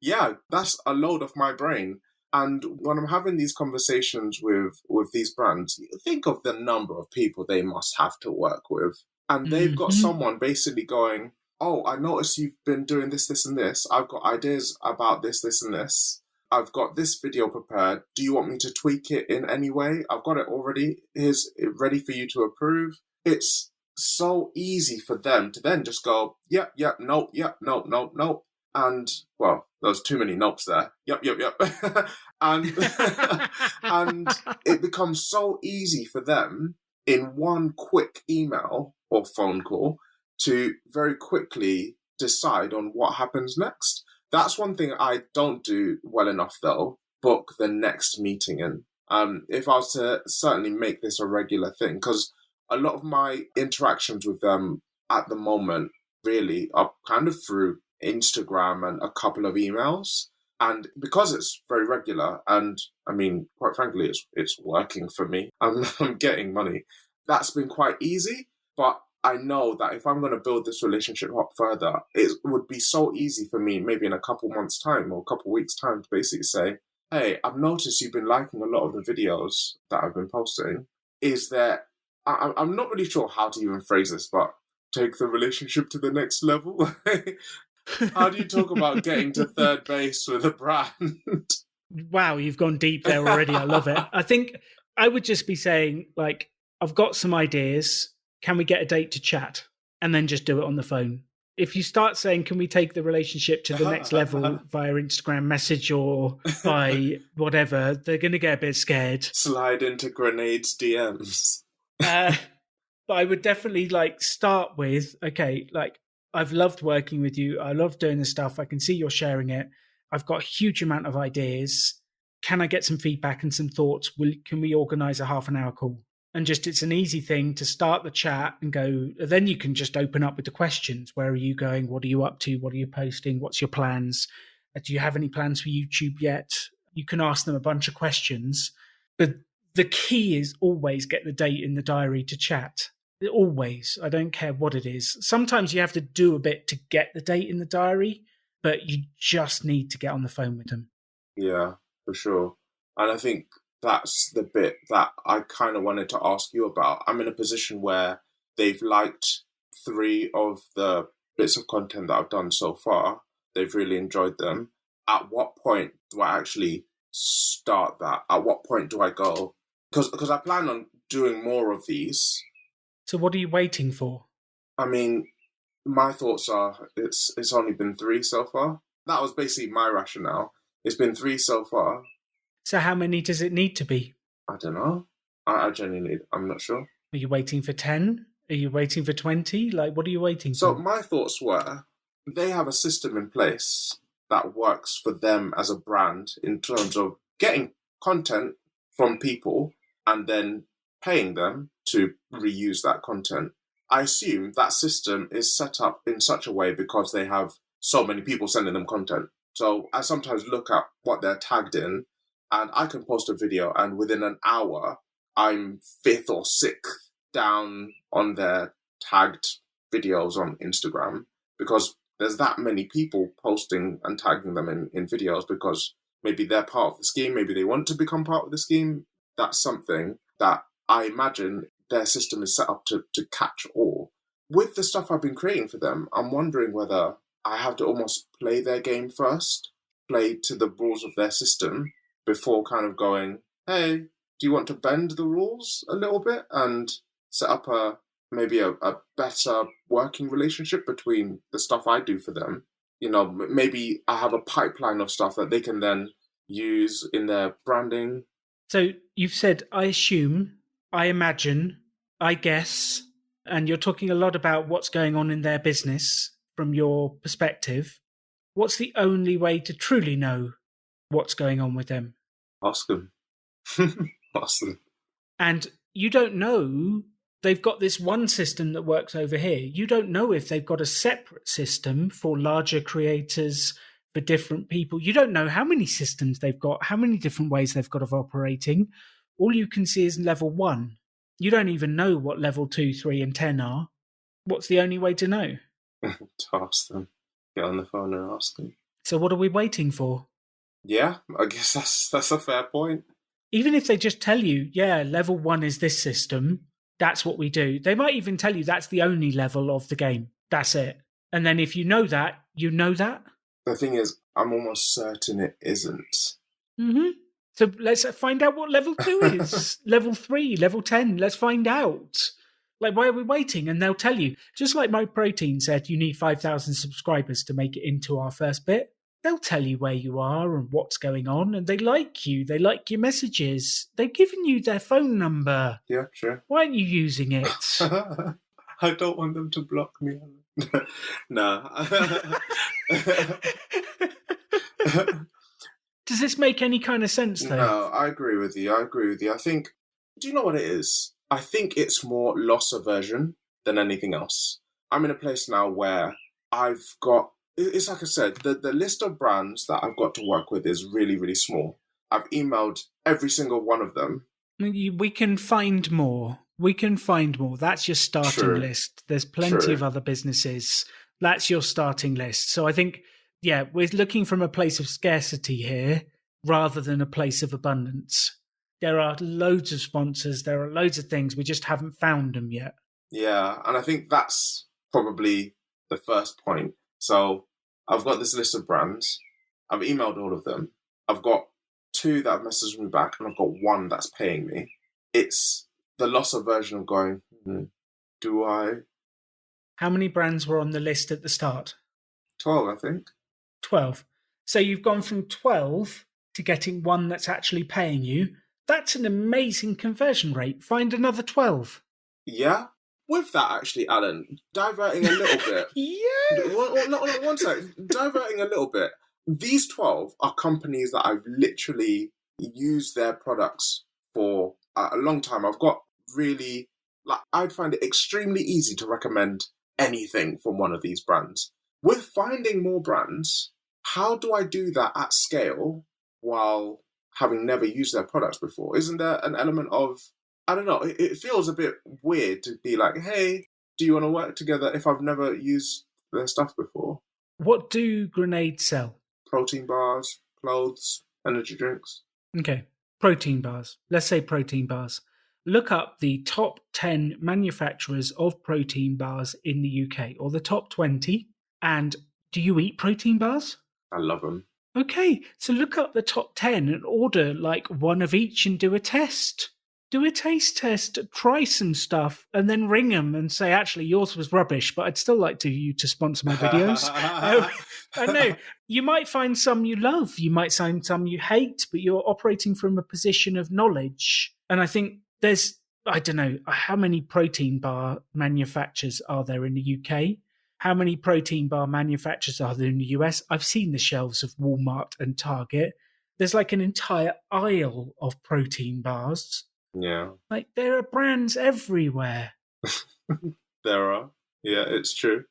Yeah, that's a load off my brain. And when I'm having these conversations with these brands, think of the number of people they must have to work with. And they've got someone basically going, oh, I noticed you've been doing this, this, and this. I've got ideas about this, this, and this. I've got this video prepared. Do you want me to tweak it in any way? I've got it already. Here's it ready for you to approve. It's so easy for them to then just go, yep, nope. And, well, there's too many nopes there. Yep. and and it becomes so easy for them in one quick email or phone call to very quickly decide on what happens next. That's one thing I don't do well enough, though, book the next meeting in. If I was to certainly make this a regular thing, because a lot of my interactions with them at the moment really are kind of through Instagram and a couple of emails. And because it's very regular, and I mean, quite frankly, it's working for me. I'm getting money. That's been quite easy. But I know that if I'm going to build this relationship up further, it would be so easy for me, maybe in a couple months' time or a couple weeks' time, to basically say, hey, I've noticed you've been liking a lot of the videos that I've been posting. Is there, I'm not really sure how to even phrase this, but take the relationship to the next level? How do you talk about getting to third base with a brand? Wow, you've gone deep there already. I love it. I think I would just be saying, like, I've got some ideas. Can we get a date to chat? And then just do it on the phone. If you start saying, can we take the relationship to the next level via Instagram message or by whatever, they're going to get a bit scared. Slide into Grenade's DMs. But I would definitely start with, okay, I've loved working with you. I love doing this stuff. I can see you're sharing it. I've got a huge amount of ideas. Can I get some feedback and some thoughts? Can we organize a half an hour call? And it's an easy thing to start the chat and go, then you can just open up with the questions. Where are you going? What are you up to? What are you posting? What's your plans? Do you have any plans for YouTube yet? You can ask them a bunch of questions. But the key is always get the date in the diary to chat. Always. I don't care what it is. Sometimes you have to do a bit to get the date in the diary, but you just need to get on the phone with them. Yeah, for sure. And I think that's the bit that I kind of wanted to ask you about. I'm in a position where they've liked 3 of the bits of content that I've done so far. They've really enjoyed them. At what point do I actually start that? At what point do I go? Because I plan on doing more of these. So what are you waiting for? I mean, my thoughts are it's only been 3 so far. That was basically my rationale. It's been 3 so far. So how many does it need to be? I don't know. I genuinely, I'm not sure. Are you waiting for 10? Are you waiting for 20? What are you waiting So for? my thoughts were, they have a system in place that works for them as a brand in terms of getting content from people and then paying them to reuse that content. I assume that system is set up in such a way because they have so many people sending them content. So I sometimes look at what they're tagged in, and I can post a video, and within an hour, I'm 5th or 6th down on their tagged videos on Instagram because there's that many people posting and tagging them in videos because maybe they're part of the scheme, maybe they want to become part of the scheme. That's something that I imagine their system is set up to catch all. With the stuff I've been creating for them, I'm wondering whether I have to almost play their game first, play to the rules of their system, before kind of going, hey, do you want to bend the rules a little bit and set up maybe a better working relationship between the stuff I do for them? You know, maybe I have a pipeline of stuff that they can then use in their branding. So you've said, I assume, I imagine, I guess, and you're talking a lot about what's going on in their business from your perspective. What's the only way to truly know what's going on with them? Ask them. Ask them. And you don't know, they've got this one system that works over here. You don't know if they've got a separate system for larger creators, for different people. You don't know how many systems they've got, how many different ways they've got of operating. All you can see is level 1. You don't even know what level 2, 3, and 10 are. What's the only way to know? To ask them. Get on the phone and ask them. So what are we waiting for? Yeah, I guess that's a fair point. Even if they just tell you, yeah, level 1 is this system, that's what we do. They might even tell you that's the only level of the game. That's it. And then if you know that, you know that. The thing is, I'm almost certain it isn't. Mm-hmm. So let's find out what level 2 is. Level 3, level 10. Let's find out. Why are we waiting? And they'll tell you. Just like MyProtein said, you need 5,000 subscribers to make it into our first bit. They'll tell you where you are and what's going on, and they like you. They like your messages. They've given you their phone number. Yeah, sure. Why aren't you using it? I don't want them to block me. No. Does this make any kind of sense, though? No, I agree with you. I think, do you know what it is? I think it's more loss aversion than anything else. I'm in a place now where I've got, it's like I said, the list of brands that I've got to work with is really, really small. I've emailed every single one of them. We can find more. We can find more. That's your starting True. list. There's plenty True. of other businesses. That's your starting list. So I think, yeah, we're looking from a place of scarcity here rather than a place of abundance. There are loads of sponsors. There are loads of things. We just haven't found them yet. Yeah, and I think that's probably the first point. So I've got this list of brands. I've emailed all of them. I've got 2 that have messaged me back, and I've got 1 that's paying me. It's the loss aversion of going, do I? How many brands were on the list at the start? 12, I think. 12. So you've gone from 12 to getting 1 that's actually paying you. That's an amazing conversion rate. Find another 12. Yeah. With that, actually, Alan, diverting a little bit. Yeah. One sec. Diverting a little bit. These 12 are companies that I've literally used their products for a long time. I've got really, I'd find it extremely easy to recommend anything from one of these brands. With finding more brands, how do I do that at scale while having never used their products before? Isn't there an element of, I don't know, it feels a bit weird to be like, hey, do you want to work together if I've never used their stuff before? What do Grenade sell? Protein bars, clothes, energy drinks. Okay, protein bars. Let's say protein bars. Look up the top 10 manufacturers of protein bars in the UK, or the top 20. And do you eat protein bars? I love them. Okay, so look up the top 10 and order like 1 of each and do a test. Do a taste test, try some stuff, and then ring them and say, actually, yours was rubbish, but I'd still like you to sponsor my videos. I know. You might find some you love. You might find some you hate, but you're operating from a position of knowledge. And I think there's, I don't know, how many protein bar manufacturers are there in the UK? How many protein bar manufacturers are there in the US? I've seen the shelves of Walmart and Target. There's like an entire aisle of protein bars. Yeah. Like, there are brands everywhere. There are. Yeah, it's true.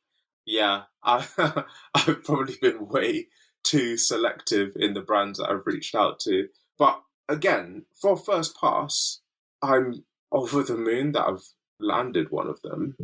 Yeah, I've probably been way too selective in the brands that I've reached out to. But again, for first pass, I'm over the moon that I've landed one of them.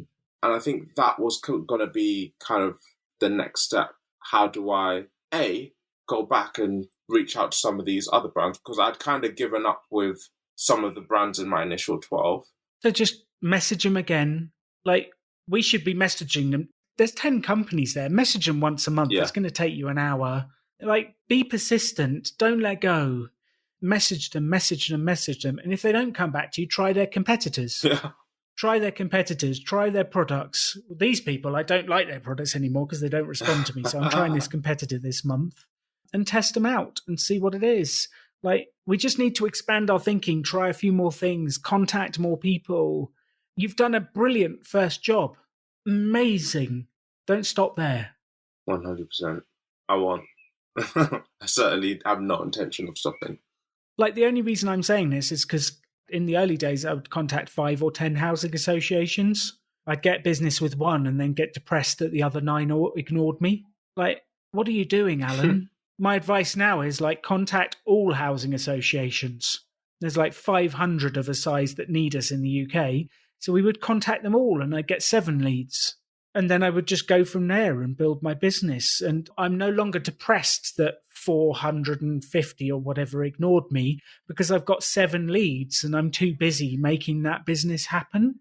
And I think that was going to be kind of the next step. How do I, A, go back and reach out to some of these other brands? Because I'd kind of given up with some of the brands in my initial 12. So just message them again. Like, we should be messaging them. There's 10 companies there. Message them once a month. Yeah. It's going to take you an hour. Like, be persistent. Don't let go. Message them. And if they don't come back to you, try their competitors. Yeah. Try their competitors. Try their products. These people, I don't like their products anymore because they don't respond to me. So I'm trying this competitor this month and test them out and see what it is. Like, we just need to expand our thinking, try a few more things, contact more people. You've done a brilliant first job. Amazing. Don't stop there. 100%. I won't. I certainly have no intention of stopping. Like, the only reason I'm saying this is because in the early days, I would contact 5 or 10 housing associations. I'd get business with one and then get depressed that the other 9 ignored me. Like, what are you doing, Alan? My advice now is, like, contact all housing associations. There's like 500 of a size that need us in the UK. So we would contact them all and I'd get 7 leads. And then I would just go from there and build my business. And I'm no longer depressed that 450 or whatever ignored me because I've got 7 leads and I'm too busy making that business happen.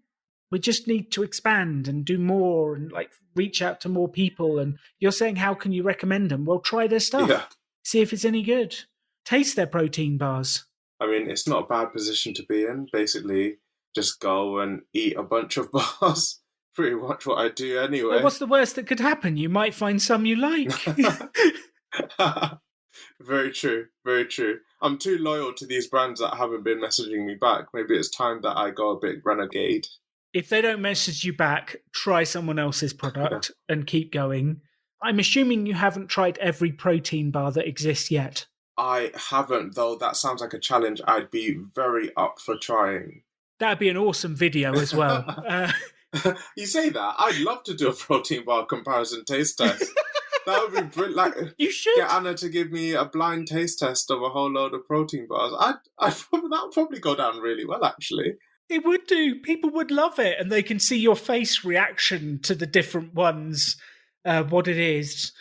We just need to expand and do more and like reach out to more people. And you're saying, how can you recommend them? Well, try their stuff. Yeah. See if it's any good. Taste their protein bars. I mean, it's not a bad position to be in. Basically, just go and eat a bunch of bars. Pretty much what I do anyway. Well, what's the worst that could happen? You might find some you like. Very true. Very true. I'm too loyal to these brands that haven't been messaging me back. Maybe it's time that I go a bit renegade. If they don't message you back, try someone else's product and keep going. I'm assuming you haven't tried every protein bar that exists yet. I haven't, though. That sounds like a challenge I'd be very up for trying. That'd be an awesome video as well. You say that. I'd love to do a protein bar comparison taste test. That would be brilliant. Like, you should get Anna to give me a blind taste test of a whole load of protein bars. That would probably go down really well, actually. It would do. People would love it, and they can see your face reaction to the different ones, what it is.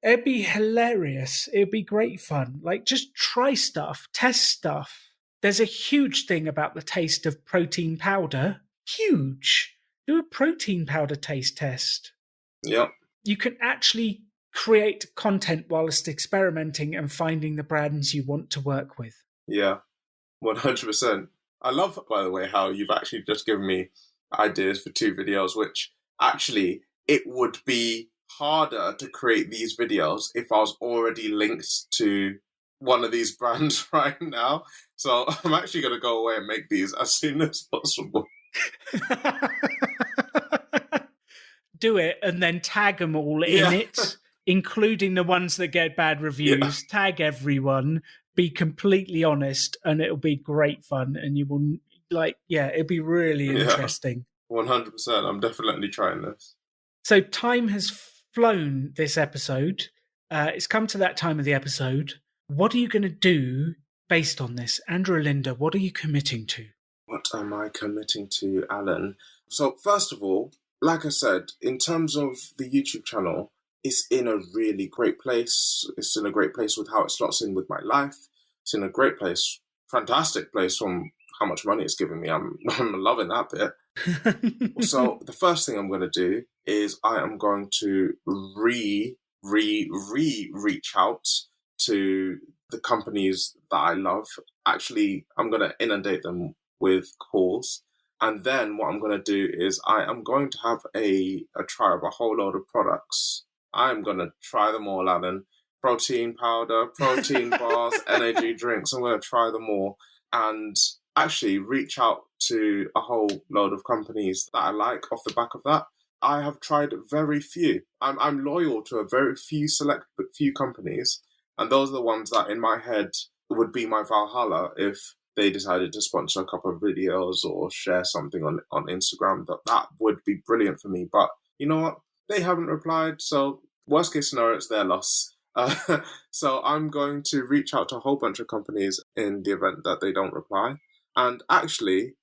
It'd be hilarious. It'd be great fun. Like, just try stuff, test stuff. There's a huge thing about the taste of protein powder. Huge. Do a protein powder taste test. Yep. You can actually create content whilst experimenting and finding the brands you want to work with. Yeah, 100%. I love, by the way, how you've actually just given me ideas for 2 videos, which actually it would be harder to create these videos if I was already linked to one of these brands right now. So I'm actually going to go away and make these as soon as possible. Do it and then tag them all in it, including the ones that get bad reviews. Yeah. Tag everyone. Be completely honest, and it'll be great fun. And you will it'll be really interesting. 100%. I'm definitely trying this. So time has flown this episode. It's come to that time of the episode. What are you going to do based on this? Andrew Olinda, what are you committing to? What am I committing to, Alan? So first of all, like I said, in terms of the YouTube channel, it's in a really great place. It's in a great place with how it slots in with my life. It's in a great place, fantastic place from how much money it's giving me. I'm loving that bit. So the first thing I'm going to do is I am going to reach out to the companies that I love. Actually, I'm going to inundate them with calls. And then what I'm going to do is I am going to have a try of a whole load of products. I'm going to try them all, Alan. Protein powder, protein bars, energy drinks. I'm going to try them all and actually reach out to a whole load of companies that I like off the back of that. I have tried very few. I'm loyal to a very few select few companies. And those are the ones that in my head would be my Valhalla if they decided to sponsor a couple of videos or share something on Instagram. That would be brilliant for me. But you know what? They haven't replied. So worst case scenario, it's their loss. So I'm going to reach out to a whole bunch of companies in the event that they don't reply. And actually,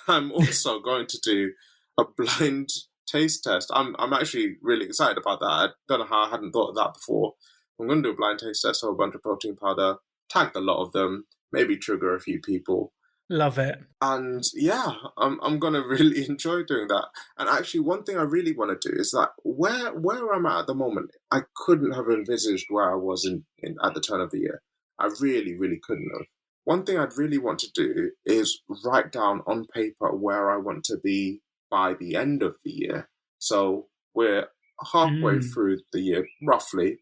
I'm also going to do a blind taste test. I'm actually really excited about that. I don't know how I hadn't thought of that before. I'm going to do a blind taste test of a bunch of protein powder, tag a lot of them, maybe trigger a few people. Love it. And yeah, I'm going to really enjoy doing that. And actually, one thing I really want to do is that where I'm at the moment, I couldn't have envisaged where I was in at the turn of the year. I really, really couldn't have. One thing I'd really want to do is write down on paper where I want to be by the end of the year. So we're halfway through the year, roughly,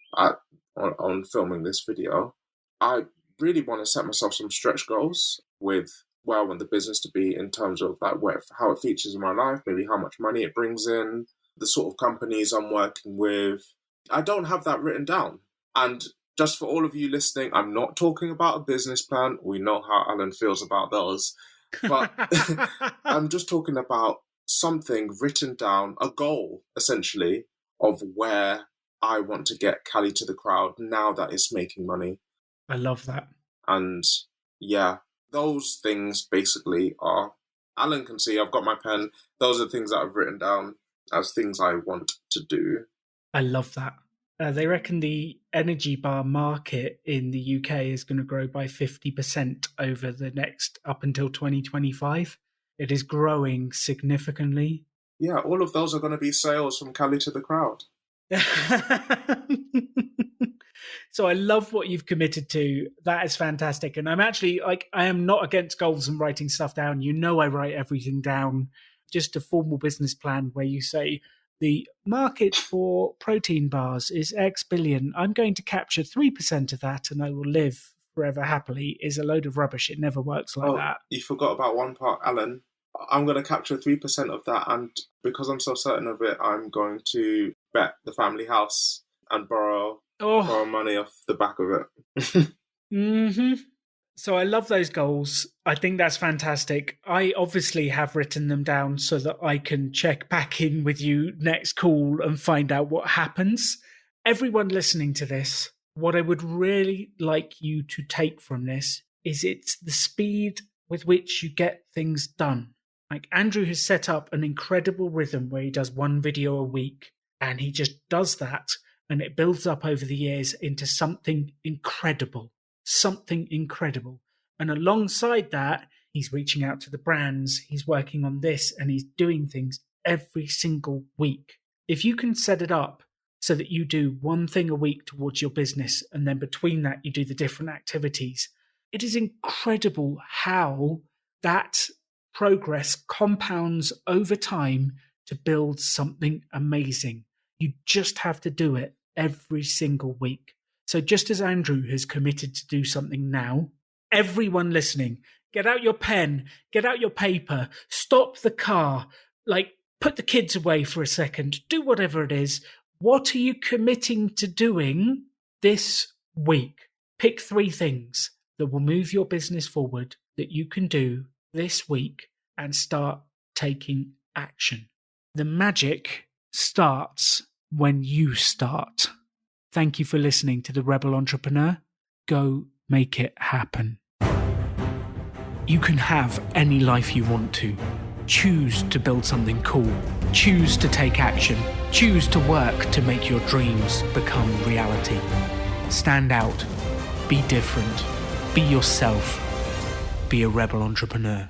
on filming this video. I really want to set myself some stretch goals with where I want the business to be in terms of like how it features in my life, maybe how much money it brings in, the sort of companies I'm working with. I don't have that written down. And just for all of you listening, I'm not talking about a business plan. We know how Alan feels about those. But I'm just talking about something written down, a goal, essentially, of where I want to get Cali to the Crowd now that it's making money. I love that. And yeah, those things basically are, Alan can see, I've got my pen. Those are things that I've written down as things I want to do. I love that. They reckon the energy bar market in the UK is going to grow by 50% over the next, up until 2025. It is growing significantly. Yeah, all of those are going to be sales from Cali to the Crowd. So I love what you've committed to. That is fantastic. And I'm actually I am not against goals and writing stuff down. You know, I write everything down. Just a formal business plan where you say the market for protein bars is X billion. I'm going to capture 3% of that and I will live forever happily is a load of rubbish. It never works like that. You forgot about one part, Alan. I'm going to capture 3% of that. And because I'm so certain of it, I'm going to bet the family house and borrow money off the back of it. Mm-hmm. So I love those goals. I think that's fantastic. I obviously have written them down so that I can check back in with you next call and find out what happens. Everyone listening to this, what I would really like you to take from this is it's the speed with which you get things done. Like, Andrew has set up an incredible rhythm where he does one video a week, and he just does that, and it builds up over the years into something incredible. And alongside that, he's reaching out to the brands, he's working on this, and he's doing things every single week. If you can set it up so that you do one thing a week towards your business, and then between that you do the different activities, it is incredible how that progress compounds over time to build something amazing. You just have to do it every single week. So just as Andrew has committed to do something now, everyone listening, get out your pen, get out your paper, stop the car, put the kids away for a second, do whatever it is. What are you committing to doing this week? Pick 3 things that will move your business forward that you can do this week and start taking action. The magic starts when you start. Thank you for listening to The Rebel Entrepreneur. Go make it happen. You can have any life you want to. Choose to build something cool. Choose to take action. Choose to work to make your dreams become reality. Stand out. Be different. Be yourself. Be a rebel entrepreneur.